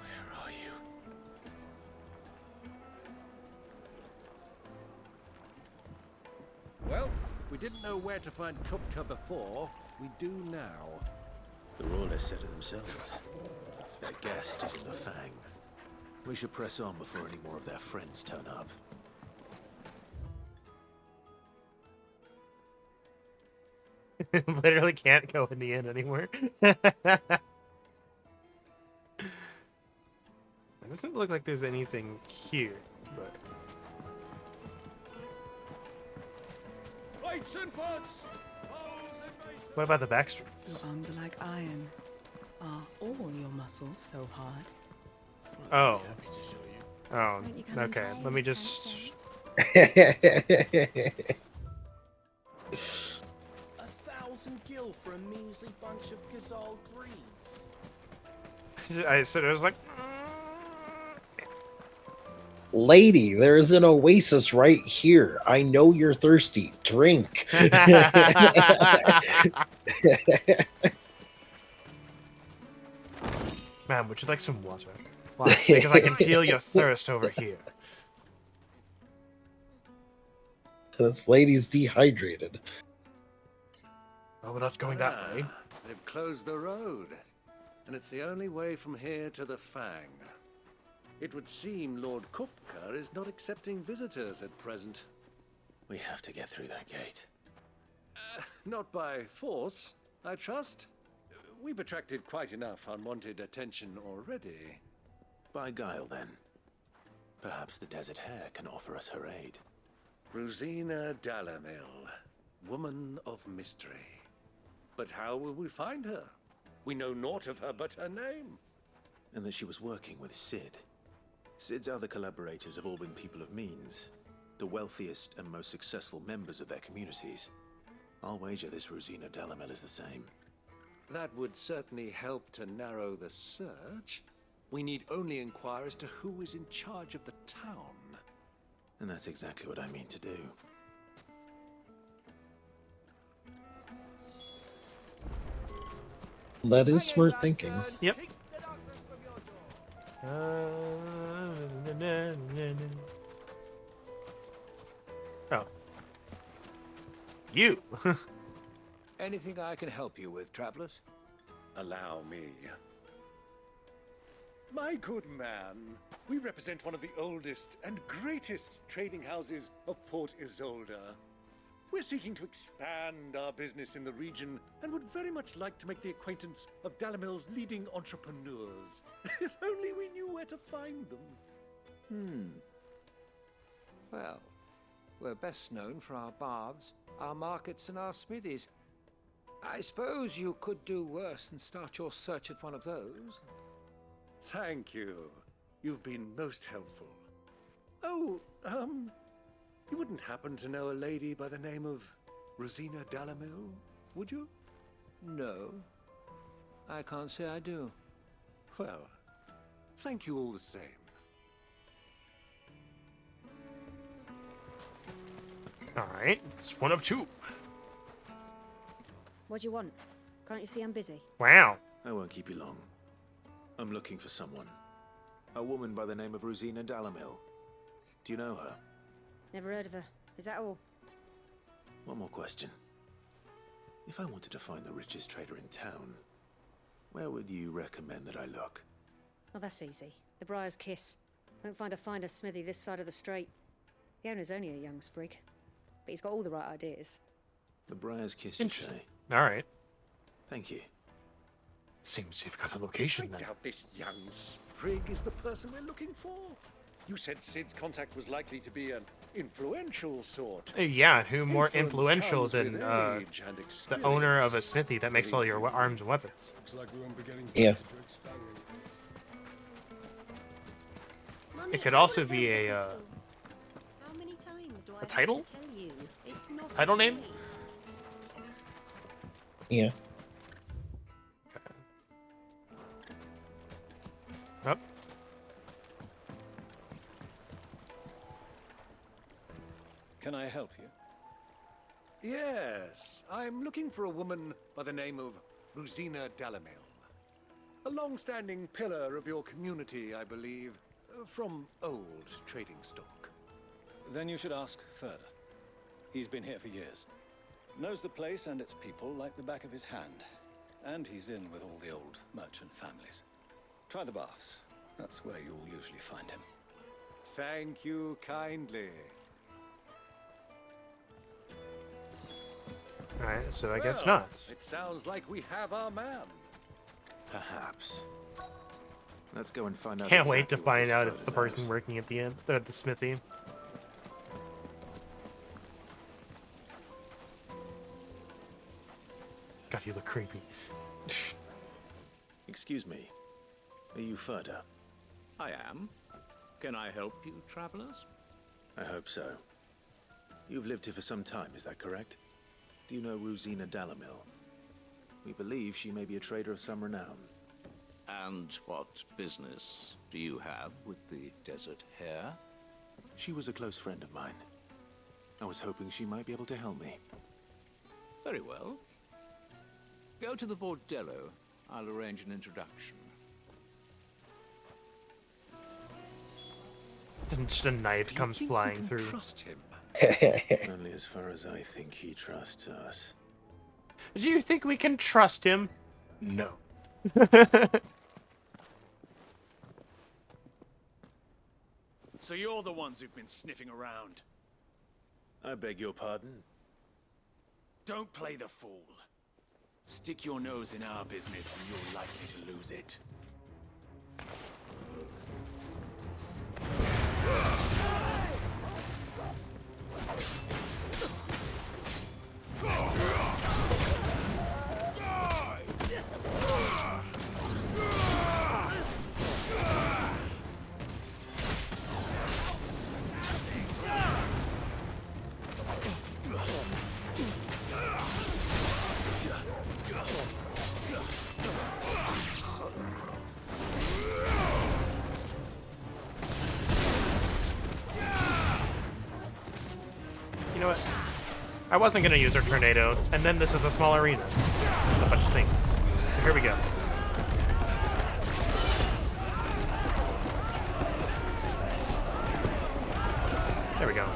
S16: Where are you?
S5: Well, we didn't know where to find Kupka before. We do now.
S2: The Royalists said it themselves. Their guest is in the Fang. We should press on before any more of their friends turn up.
S1: Literally can't go in the inn anymore. It doesn't look like there's anything here, but... What about the back streets?
S6: Your arms are like iron. Are all your muscles so hard?
S1: Oh. Oh, okay. Let me just...
S21: 1,000 gil for a measly bunch of Gazal greens.
S1: I said, I was like...
S3: Lady, there's an oasis right here. I know you're thirsty. Drink.
S1: Ma'am, would you like some water? Why? Because I can feel your thirst over here.
S3: This lady's dehydrated.
S1: Oh, we're not going that way.
S18: They've closed the road, and it's the only way from here to the Fang. It would seem Lord Kupka is not accepting visitors at present.
S2: We have to get through that gate.
S18: Not by force, I trust. We've attracted quite enough unwanted attention already.
S2: By guile, then. Perhaps the Desert Hare can offer us her aid.
S18: Rosina Dalamil, woman of mystery. But how will we find her? We know naught of her but her name.
S2: And that she was working with Cid. Cid's other collaborators have all been people of means, the wealthiest and most successful members of their communities. I'll wager this Rosina Dalamil is the same.
S18: That would certainly help to narrow the search. We need only inquire as to who is in charge of the town.
S2: And that's exactly what I mean to do.
S3: That is smart thinking.
S1: Yep. Oh. You.
S5: Anything I can help you with, travelers?
S18: Allow me. My good man, we represent one of the oldest and greatest trading houses of Port Isolde. We're seeking to expand our business in the region and would very much like to make the acquaintance of Dalamil's leading entrepreneurs. If only we knew where to find them.
S5: Well, we're best known for our baths, our markets, and our smithies. I suppose you could do worse than start your search at one of those.
S18: Thank you. You've been most helpful. Oh, you wouldn't happen to know a lady by the name of Rosina Dalamil, would you?
S5: No, I can't say I do.
S18: Well, thank you all the same.
S1: Alright, it's one of two.
S17: What do you want? Can't you see I'm busy?
S1: Wow.
S2: I won't keep you long. I'm looking for someone. A woman by the name of Rosina Dalamil. Do you know her?
S17: Never heard of her. Is that all?
S2: One more question. If I wanted to find the richest trader in town, where would you recommend that I look?
S17: Oh, that's easy. The Briar's Kiss. Won't find a finer smithy this side of the strait. The owner's only a young sprig, but he's got all the right ideas.
S2: The Briar's Kiss, you say?
S1: Alright.
S2: Thank you.
S1: Seems you've got a location
S18: I
S1: then.
S18: doubt this young sprig is the person we're looking for. You said Cid's contact was likely to be an influential sort.
S1: Yeah, who more
S18: Influence
S1: influential
S18: comes
S1: than
S18: with age and
S1: the owner
S18: experience.
S1: of a smithy that makes all your arms and weapons?
S24: Looks like we won't be getting
S3: Yeah.
S24: to Drake's Fang.
S1: It could also be a
S4: How many times do I have to
S1: title?
S4: tell you? It's not
S1: Title
S4: a
S1: name?
S4: game.
S3: Yeah.
S1: Up.
S5: Can I help you?
S18: Yes, I'm looking for a woman by the name of Rosina Dalamil. A long-standing pillar of your community, I believe, from old trading stock.
S5: Then you should ask further. He's been here for years. Knows the place and its people like the back of his hand. And he's in with all the old merchant families. Try the baths. That's where you'll usually find him.
S18: Thank you kindly.
S1: Alright, so I guess
S18: Well,
S1: not.
S18: It sounds like we have our man.
S2: Perhaps. Let's go and find out.
S1: Can't wait to
S2: exactly what
S1: find
S2: this
S1: out it's
S2: further
S1: the person
S2: knows.
S1: working at the end, at the smithy. God, you look creepy.
S2: Excuse me. Are you Furda?
S6: I am. Can I help you, travelers?
S2: I hope so. You've lived here for some time, is that correct? Do you know Rosina Dalamil? We believe she may be a trader of some renown.
S6: And what business do you have with the desert hare?
S2: She was a close friend of mine. I was hoping she might be able to help me.
S6: Very well. Go to the bordello. I'll arrange an introduction.
S1: And just a knife comes flying through.
S6: Trust him.
S2: Only as far as I think he trusts us.
S1: Do you think we can trust him? No.
S21: So you're the ones who've been sniffing around.
S2: I beg your pardon?
S21: Don't play the fool. Stick your nose in our business and you're likely to lose it.
S1: You know what? I wasn't gonna use our tornado, and then this is a small arena. With a bunch of things. So here we go. There we go.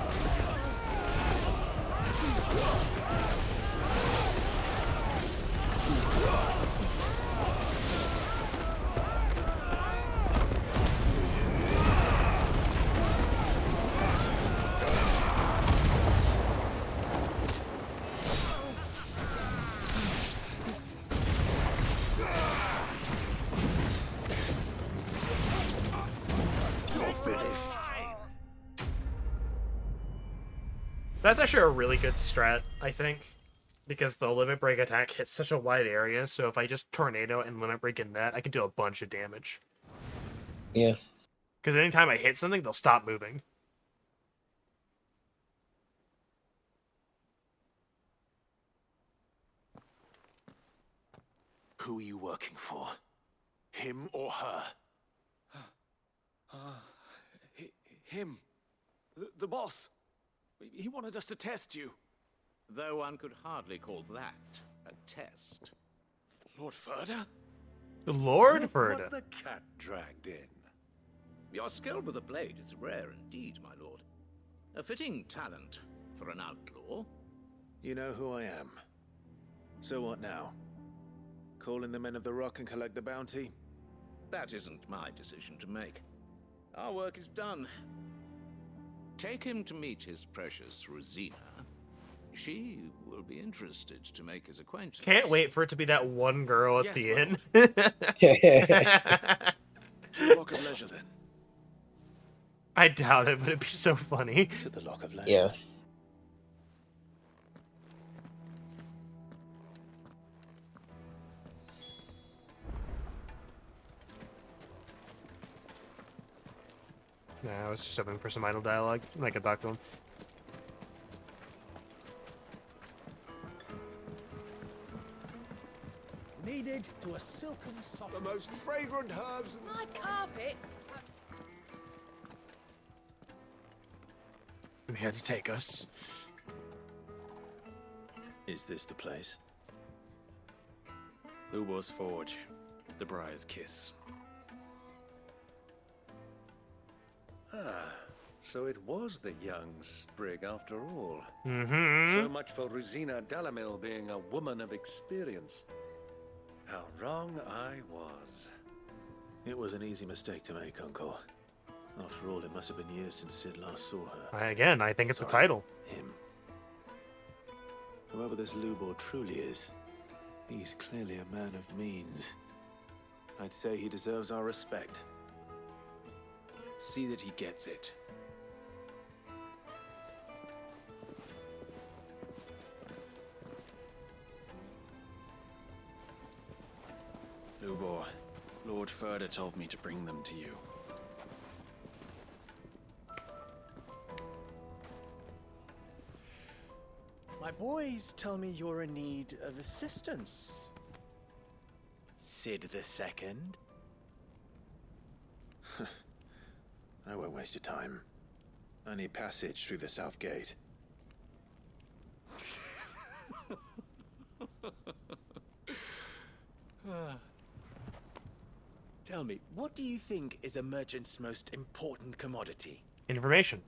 S1: That's actually a really good strat, I think, because the limit break attack hits such a wide area, so if I just tornado and limit break in that, I can do a bunch of damage.
S3: Yeah.
S1: Because anytime I hit something, they'll stop moving.
S21: Who are you working for? Him or her? Him. The boss. He wanted us to test you.
S6: Though one could hardly call that a test.
S21: Lord Ferda?
S1: Lord
S6: Look
S1: Ferda?
S6: what the cat dragged in. Your skill with a blade is rare indeed, my lord. A fitting talent for an outlaw.
S2: You know who I am. So what now? Call in the Men of the Rock and collect the bounty?
S6: That isn't my decision to make. Our work is done. Take him to meet his precious Rosina. She will be interested to make his acquaintance.
S1: Can't wait for it to be that one girl at
S21: Yes,
S1: the end.
S21: To the Lock of Leisure, then.
S1: I doubt it, but it'd be so funny.
S2: To the Lock of Leisure.
S3: Yeah.
S1: Nah, I was just hoping for some idle dialogue. I could talk to him.
S18: Needed to a silken soft.
S19: The most fragrant herbs and
S22: My carpets.
S1: He had to take us.
S2: Is this the place?
S21: Lubor's Forge. The Briar's Kiss.
S9: Ah, so it was the young sprig after all.
S1: Mm-hmm.
S9: So much for Rosina Dalamil being a woman of experience. How wrong I was.
S2: It was an easy mistake to make, Uncle. After all, it must have been years since Sid last saw her.
S1: Again, I think it's the title.
S2: Him. Whoever this Lubor truly is, he's clearly a man of means. I'd say he deserves our respect.
S21: See that he gets it. Lubor, Lord Ferda told me to bring them to you. boys tell me you're in need of assistance. Sid the Second.
S2: I won't waste your time. I need passage through the south gate.
S21: Tell me, what do you think is a merchant's most important commodity?
S1: Information.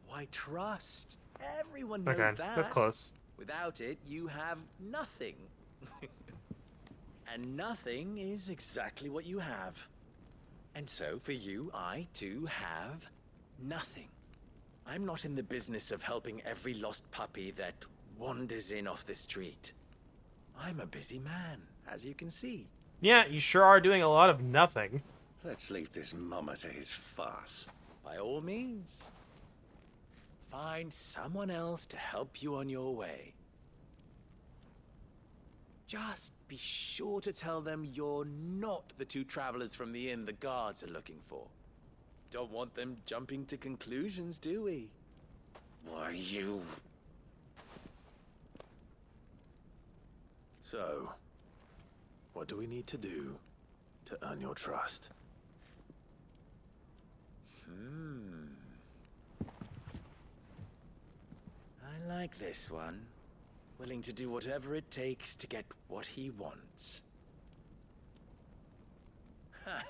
S21: Why, trust. Everyone knows
S1: Okay,
S21: that.
S1: that's close.
S21: Without it, you have nothing. And nothing is exactly what you have. And so, for you, I, too, have nothing. I'm not in the business of helping every lost puppy that wanders in off the street. I'm a busy man, as you can see.
S1: Yeah, you sure are doing a lot of nothing.
S5: Let's leave this mummer to his farce.
S21: By all means. Find someone else to help you on your way. Just be sure to tell them you're not the two travelers from the inn the guards are looking for. Don't want them jumping to conclusions, do we?
S5: Why, you...
S2: So, what do we need to do to earn your trust?
S21: I like this one. Willing to do whatever it takes to get what he wants. Ha!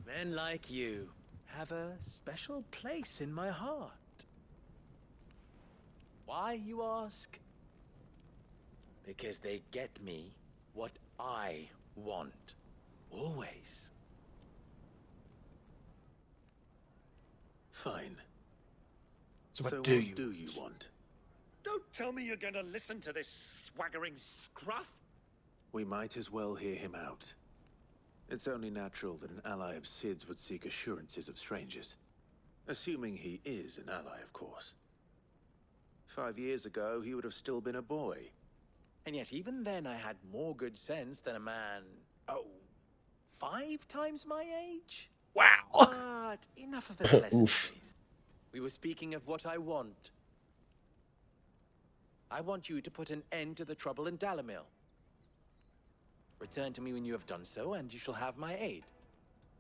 S21: Men like you have a special place in my heart. Why, you ask? Because they get me what I want. Always.
S2: Fine.
S1: So what
S2: what
S1: do you
S2: want?
S18: Don't tell me you're going to listen to this swaggering scruff.
S2: We might as well hear him out. It's only natural that an ally of Sid's would seek assurances of strangers. Assuming he is an ally, of course. 5 years ago, he would have still been a boy.
S21: And yet even then I had more good sense than a man, 5 times my age?
S1: Wow.
S21: But enough of the pleasantries. We were speaking of what I want. I want you to put an end to the trouble in Dalamil. Return to me when you have done so, and you shall have my aid.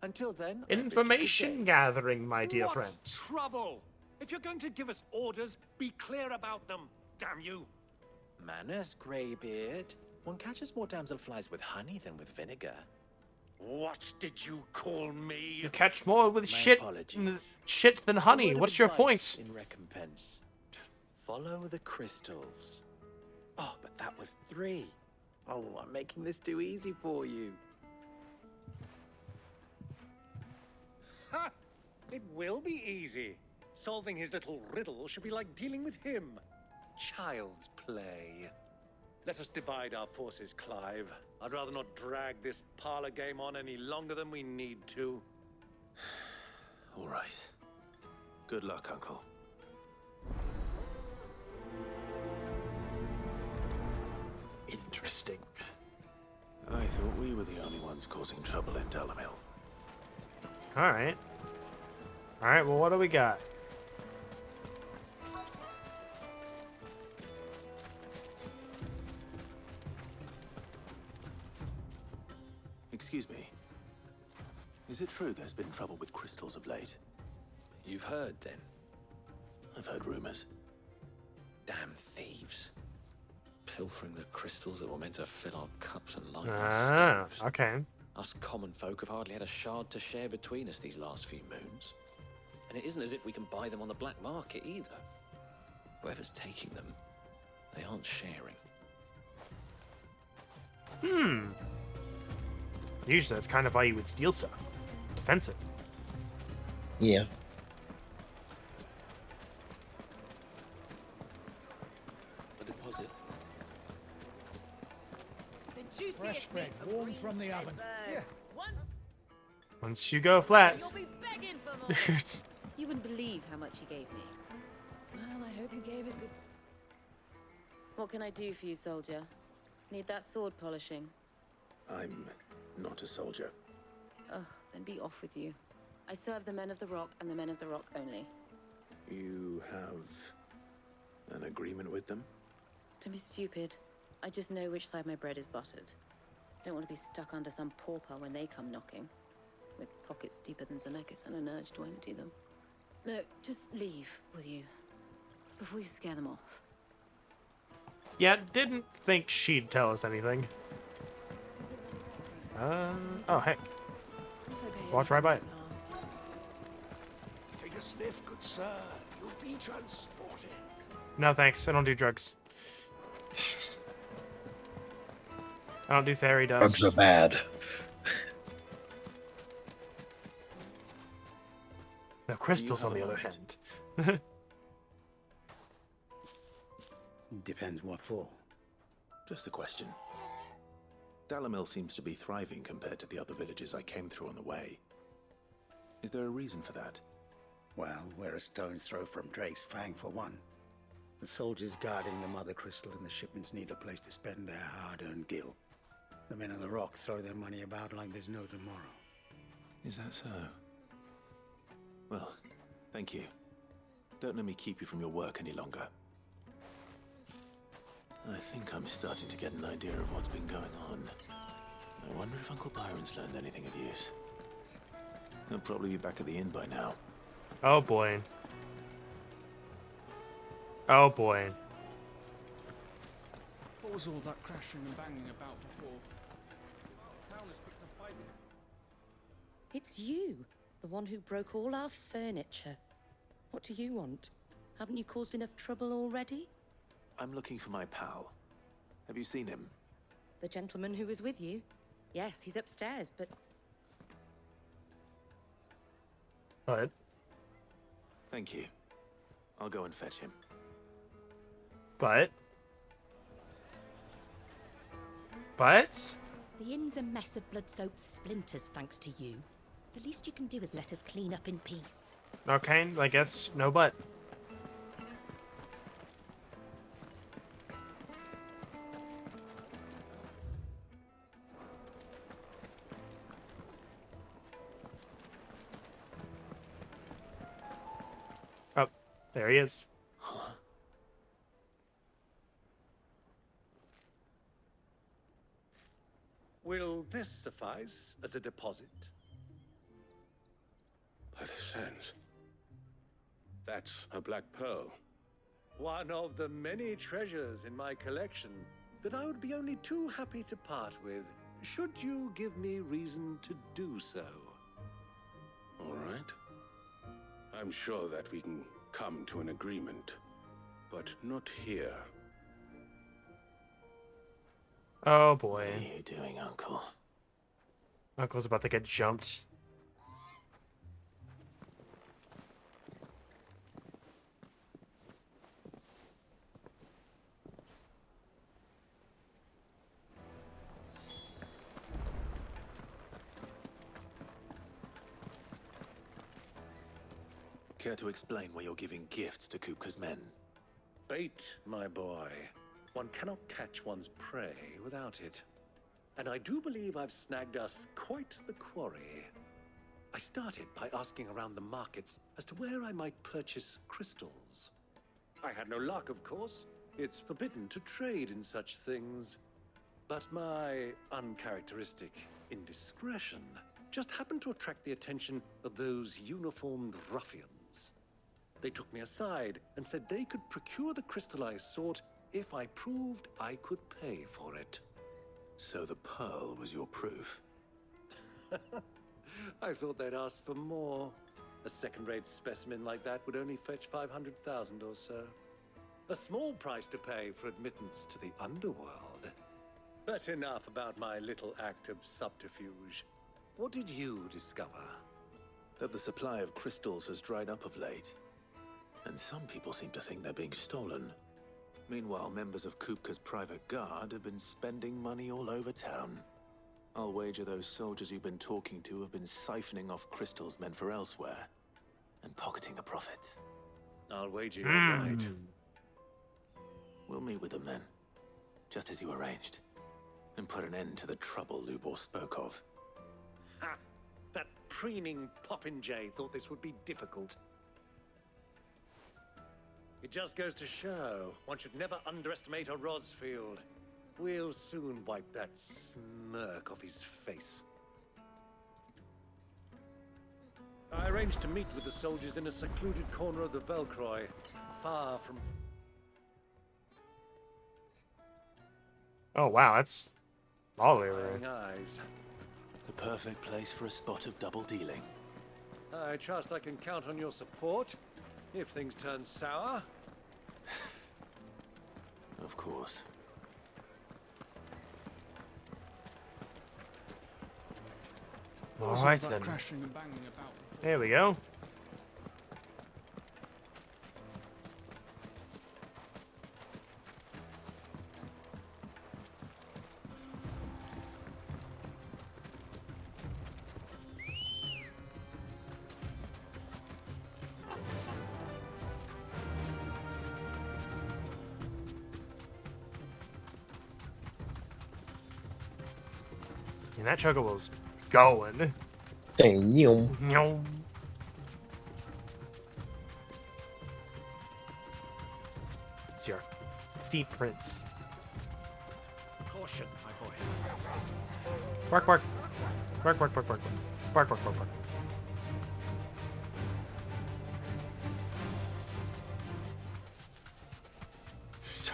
S21: Until then, I bid you good
S1: Information
S21: day.
S1: gathering, my dear
S18: What
S1: friend.
S18: trouble? If you're going to give us orders, be clear about them, damn you.
S21: Manners, Greybeard. One catches more damselflies with honey than with vinegar.
S18: What did you call me?
S1: You catch more with
S21: My
S1: shit than
S21: A
S1: honey.
S21: word of
S1: What's your
S21: advice
S1: point?
S21: in recompense? Follow the crystals. Oh, but that was 3. Oh, I'm making this too easy for you.
S18: Ha! It will be easy. Solving his little riddle should be like dealing with him. Child's play. Let us divide our forces, Clive. I'd rather not drag this parlor game on any longer than we need to.
S2: All right. Good luck, Uncle.
S1: Interesting.
S2: I thought we were the only ones causing trouble in Dalamil.
S1: Alright. Alright, well, what do we got?
S2: Excuse me. Is it true there's been trouble with crystals of late?
S16: You've heard, then?
S2: I've heard rumors.
S16: Damn thieves. Pilfering the crystals that were meant to fill our cups and light our
S1: Ah,
S16: stoves.
S1: okay.
S16: Us common folk have hardly had a shard to share between us these last few moons. And it isn't as if we can buy them on the black market either. Whoever's taking them, they aren't sharing.
S1: Usually that's kind of why you would steal stuff. Defensive.
S3: Yeah.
S16: A deposit.
S4: The juiciest meat for
S8: warm from the oven.
S4: birds. One
S1: Once you go flat.
S4: you'll be begging for more.
S17: You wouldn't believe how much he gave me.
S7: Well, I hope you gave us good.
S17: What can I do for you, soldier? Need that sword polishing?
S2: I'm not a soldier.
S17: Ugh, then be off with you. I serve the men of the rock and the men of the rock only.
S2: You have an agreement with them?
S8: Don't be stupid. I just know which side my bread is buttered. Don't want to be stuck under some pauper when they come knocking, with pockets deeper than Zemeckis and an urge to empty them. No, just leave, will you? Before you scare them off.
S1: Yeah, didn't think she'd tell us anything. Oh, hey. Watch right by it.
S19: Take a sniff, good sir. You'll be transported.
S1: No, thanks. I don't do drugs. I don't do fairy dust.
S3: Drugs are bad.
S1: No, crystals, on the other hand.
S2: Depends what for. Just a question. Dalamil seems to be thriving compared to the other villages I came through on the way. Is there a reason for that?
S11: Well, we're a stone's throw from Drake's Fang, for one. The soldiers guarding the Mother Crystal and the shipments need a place to spend their hard-earned gil. The men of the Rock throw their money about like there's no tomorrow.
S2: Is that so? Well, thank you. Don't let me keep you from your work any longer. I think I'm starting to get an idea of what's been going on. I wonder if Uncle Byron's learned anything of use. He'll probably be back at the inn by now.
S1: Oh boy. Oh boy.
S12: What was all that crashing and banging about before?
S4: It's you, the one who broke all our furniture. What do you want? Haven't you caused enough trouble already?
S2: I'm looking for my pal. Have you seen him?
S4: The gentleman who was with you? Yes, he's upstairs, but...
S1: What?
S2: Thank you. I'll go and fetch him.
S1: But?
S4: The inn's a mess of blood-soaked splinters, thanks to you. The least you can do is let us clean up in peace.
S1: Okay, I guess no but. Oh, there he is.
S9: Will this suffice as a deposit?
S19: By the sands. That's a black pearl.
S9: One of the many treasures in my collection that I would be only too happy to part with, should you give me reason to do so.
S19: All right. I'm sure that we can come to an agreement, but not here.
S1: Oh boy.
S2: What are you doing, Uncle?
S1: Uncle's about to get jumped.
S2: Care to explain why you're giving gifts to Kupka's men?
S9: Bait, my boy. One cannot catch one's prey without it. And I do believe I've snagged us quite the quarry. I started by asking around the markets as to where I might purchase crystals. I had no luck, of course. It's forbidden to trade in such things. But my uncharacteristic indiscretion just happened to attract the attention of those uniformed ruffians. They took me aside and said they could procure the crystal I sought if I proved I could pay for it.
S2: So the pearl was your proof?
S9: I thought they'd ask for more. A second-rate specimen like that would only fetch 500,000 or so. A small price to pay for admittance to the underworld. But enough about my little act of subterfuge. What did you discover?
S2: That the supply of crystals has dried up of late. And some people seem to think they're being stolen. Meanwhile, members of Kupka's private guard have been spending money all over town. I'll wager those soldiers you've been talking to have been siphoning off crystals meant for elsewhere, and pocketing the profits.
S9: I'll wager you're right.
S2: We'll meet with them then, just as you arranged, and put an end to the trouble Lubor spoke of.
S9: Ha! That preening popinjay thought this would be difficult. It just goes to show one should never underestimate a Rosfield. We'll soon wipe that smirk off his face. I arranged to meet with the soldiers in a secluded corner of the Velcroy, far from...
S1: Oh wow, that's all the way over
S9: prying
S1: there.
S9: eyes.
S2: The perfect place for a spot of double dealing.
S9: I trust I can count on your support if things turn sour.
S2: Of course.
S22: What was
S1: All
S22: all
S1: right
S22: that
S1: then.
S22: crashing and banging about?
S1: There we go. And that chocobo's going.
S3: Damn.
S1: No. It's your feet prints.
S13: Caution, my boy.
S1: Bark, bark. Bark, bark, bark, bark. Bark, bark, bark, bark.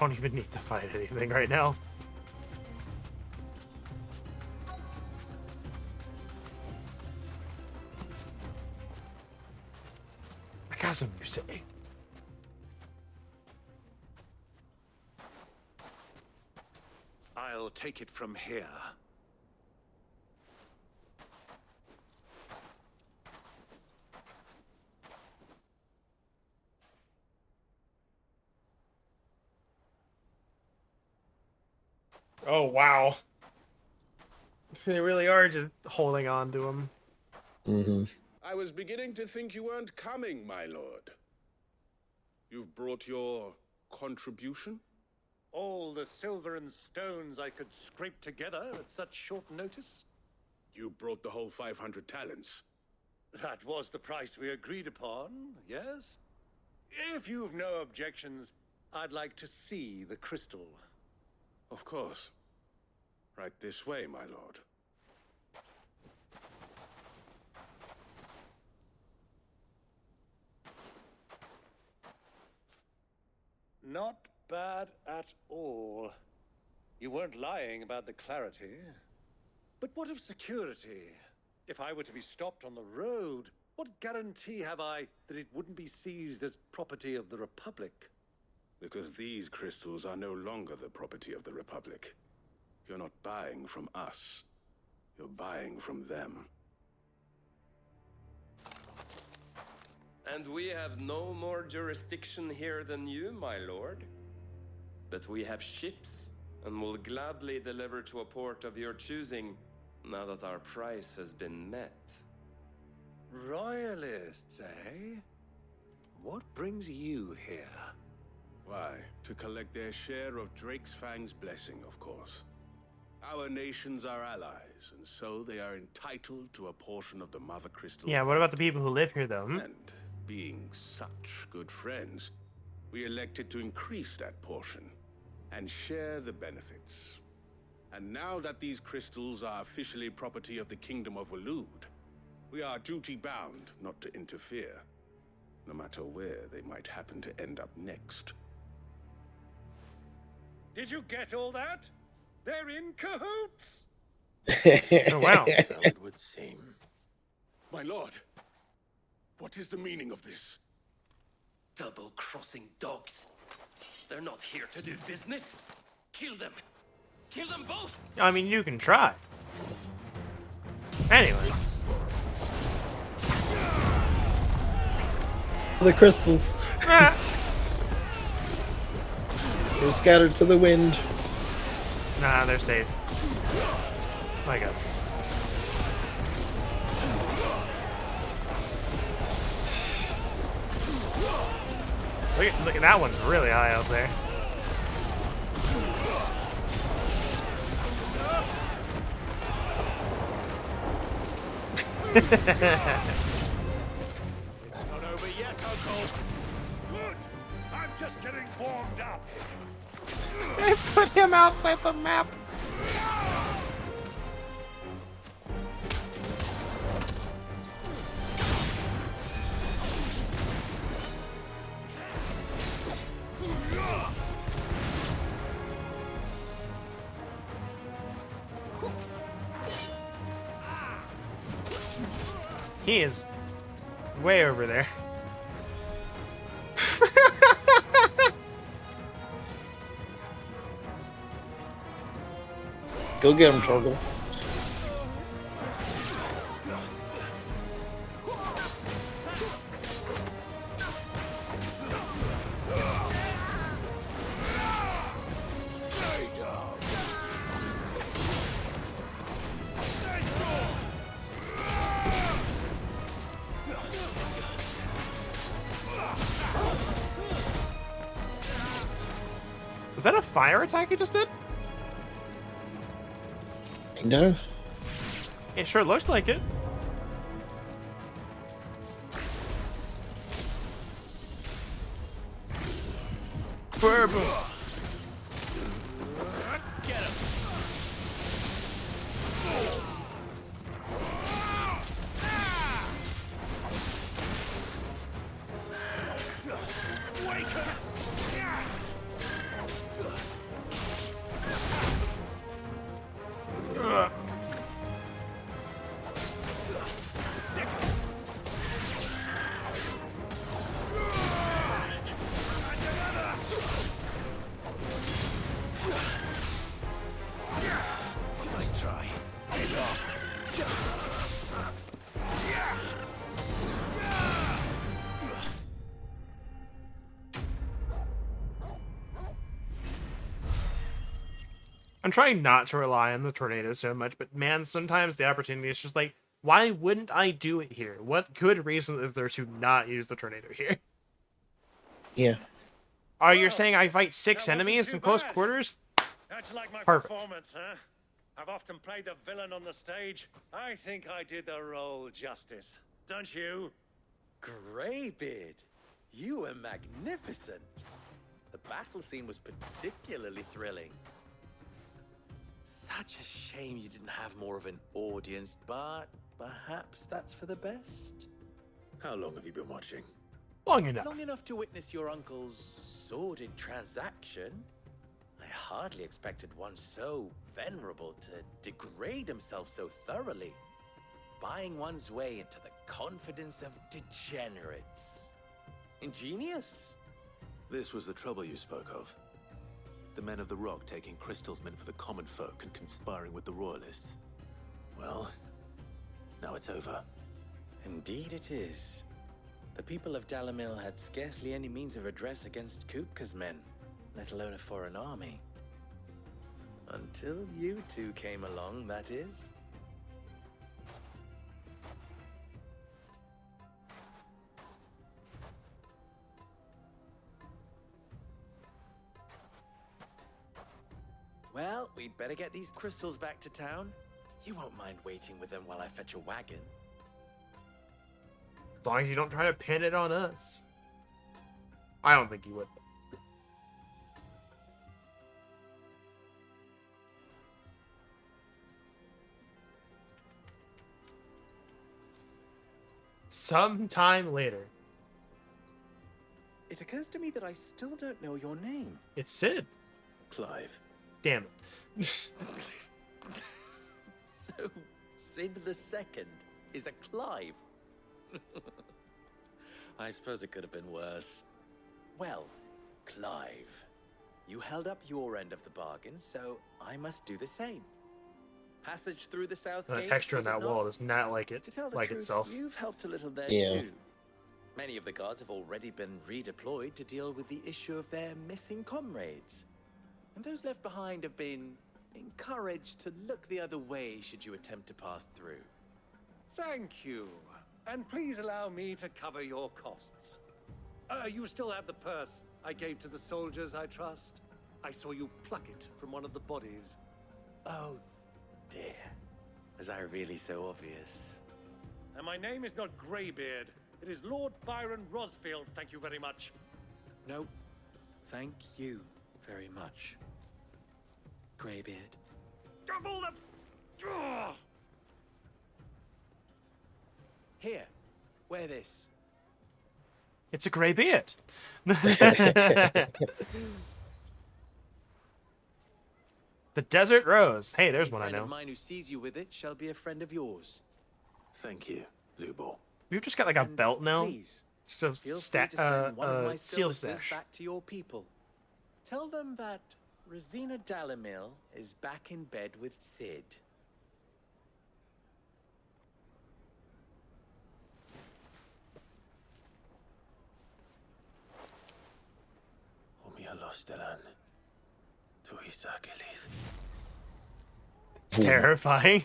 S1: Don't even need to fight anything right now. I got some you say.
S9: I'll take it from here.
S1: Oh wow. They really are just holding on to him.
S3: Mm-hmm.
S10: I was beginning to think you weren't coming, my lord. You've brought your contribution?
S9: All the silver and stones I could scrape together at such short notice?
S10: You brought the whole 500 talents.
S9: That was the price we agreed upon, yes? If you've no objections, I'd like to see the crystal.
S10: Of course. Right this way, my lord.
S9: Not bad at all. You weren't lying about the clarity. But what of security? If I were to be stopped on the road, what guarantee have I that it wouldn't be seized as property of the Republic?
S10: Because these crystals are no longer the property of the Republic. You're not buying from us. You're buying from them.
S24: And we have no more jurisdiction here than you, my lord. But we have ships, and will gladly deliver to a port of your choosing, now that our price has been met.
S9: Royalists, eh? What brings you here?
S10: Why, to collect their share of Drake's Fang's blessing, of course. Our nations are allies, and so they are entitled to a portion of the Mother Crystal.
S1: Yeah, what about the people who live here, though?
S10: And being such good friends, we elected to increase that portion and share the benefits. And now that these crystals are officially property of the Kingdom of Waloed, we are duty-bound not to interfere, no matter where they might happen to end up next.
S9: Did you get all that? They're in cahoots!
S1: Oh, wow.
S2: So it would seem.
S10: My lord, what is the meaning of this?
S13: Double-crossing dogs. They're not here to do business. Kill them. Kill them both.
S1: I mean, you can try. Anyway.
S3: The crystals. They're scattered to the wind.
S1: Nah, they're safe. My God. Look at that one's really high up there.
S10: It's not over yet, Uncle.
S9: Good! I'm
S18: Just getting warmed up.
S1: They put him outside the map. He is way over there.
S3: Go get him, Torgal.
S1: Was that a fire attack he just did?
S3: No.
S1: It sure looks like it. Purple.
S21: Get him.
S18: Wake up.
S21: Nice try. Head off.
S1: I'm trying not to rely on the tornado so much, but man, sometimes the opportunity is just like, why wouldn't I do it here? What good reason is there to not use the tornado here?
S3: Yeah.
S1: Oh, you're saying I fight 6 enemies in close quarters?
S18: How'd you like my
S1: Perfect.
S18: performance, huh? I've often played the villain on the stage. I think I did the role justice. Don't you?
S21: Greybeard, you were magnificent. The battle scene was particularly thrilling. Such a shame you didn't have more of an audience, but perhaps that's for the best.
S2: How long have you been watching?
S1: Long enough.
S21: Long enough to witness your uncle's sordid transaction. I hardly expected one so venerable to degrade himself so thoroughly, buying one's way into the confidence of degenerates. Ingenious.
S2: This was the trouble you spoke of. The men of the Rock taking crystals meant for the common folk and conspiring with the Royalists. Well, now it's over.
S21: Indeed it is. The people of Dalamil had scarcely any means of redress against Kupka's men, let alone a foreign army. Until you two came along, that is. Well, we'd better get these crystals back to town. You won't mind waiting with them while I fetch a wagon.
S1: As long as you don't try to pin it on us. I don't think you would. Sometime later.
S21: It occurs to me that I still don't know your name.
S1: It's Sid.
S21: Clive.
S1: Damn it.
S21: So, Sid the Second is a Clive. I suppose it could have been worse. Well, Clive, you held up your end of the bargain, so I must do the same. Passage through the south
S1: The
S21: gate.
S1: texture on
S21: was it
S1: that
S21: not?
S1: wall does not like it,
S21: To tell the
S1: like
S21: truth,
S1: itself.
S21: You've helped a little there
S3: Yeah.
S21: too. Many of the guards have already been redeployed to deal with the issue of their missing comrades. And those left behind have been encouraged to look the other way should you attempt to pass through.
S18: Thank you. And please allow me to cover your costs. You still have the purse I gave to the soldiers, I trust? I saw you pluck it from one of the bodies.
S21: Oh, dear. Was I really so obvious?
S18: And my name is not Greybeard. It is Lord Byron Rosfield, thank you very much.
S21: No, Thank you very much, Greybeard.
S1: Double the...
S21: Here, wear this.
S1: It's a grey beard. The Desert Rose. Hey, there's one I
S21: Friend
S1: know.
S21: of mine who sees you with it shall be a friend of yours.
S2: Thank you, Lubor.
S1: We've just got like a belt now.
S21: Please,
S1: It's just
S21: feel free to send one of my
S1: seal
S21: services
S1: stash.
S21: back to your people. Tell them that Rosina Dalamil is back in bed with Sid.
S2: Stelan. To Isakelis.
S1: It's terrifying.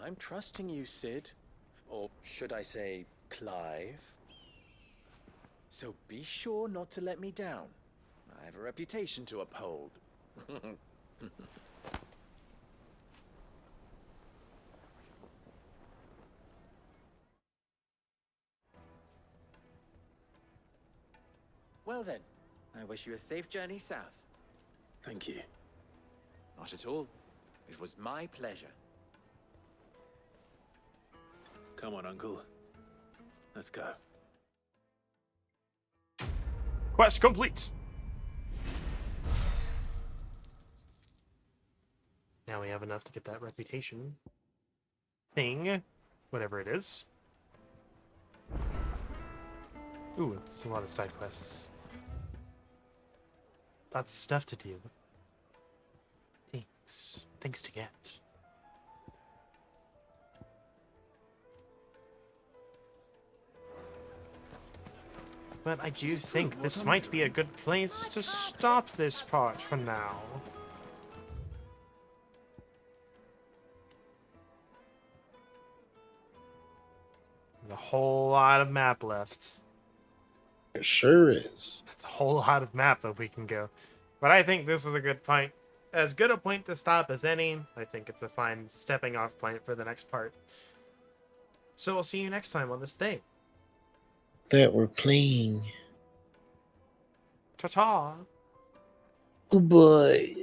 S21: I'm trusting you, Sid. Or should I say, Clive? So be sure not to let me down. I have a reputation to uphold. Well then, I wish you a safe journey south.
S2: Thank you.
S21: Not at all. It was my pleasure.
S2: Come on, Uncle. Let's go.
S1: Quest complete. Now we have enough to get that reputation thing, whatever it is. Ooh, it's a lot of side quests. Lots of stuff to do. Things to get. But I do think this might be a good place to stop this part for now. There's a whole lot of map left.
S3: It sure is.
S1: That's a whole lot of map that we can go. But I think this is a good point. As good a point to stop as any. I think it's a fine stepping off point for the next part. So we'll see you next time on this thing.
S3: That we're playing.
S1: Ta-ta.
S3: Goodbye.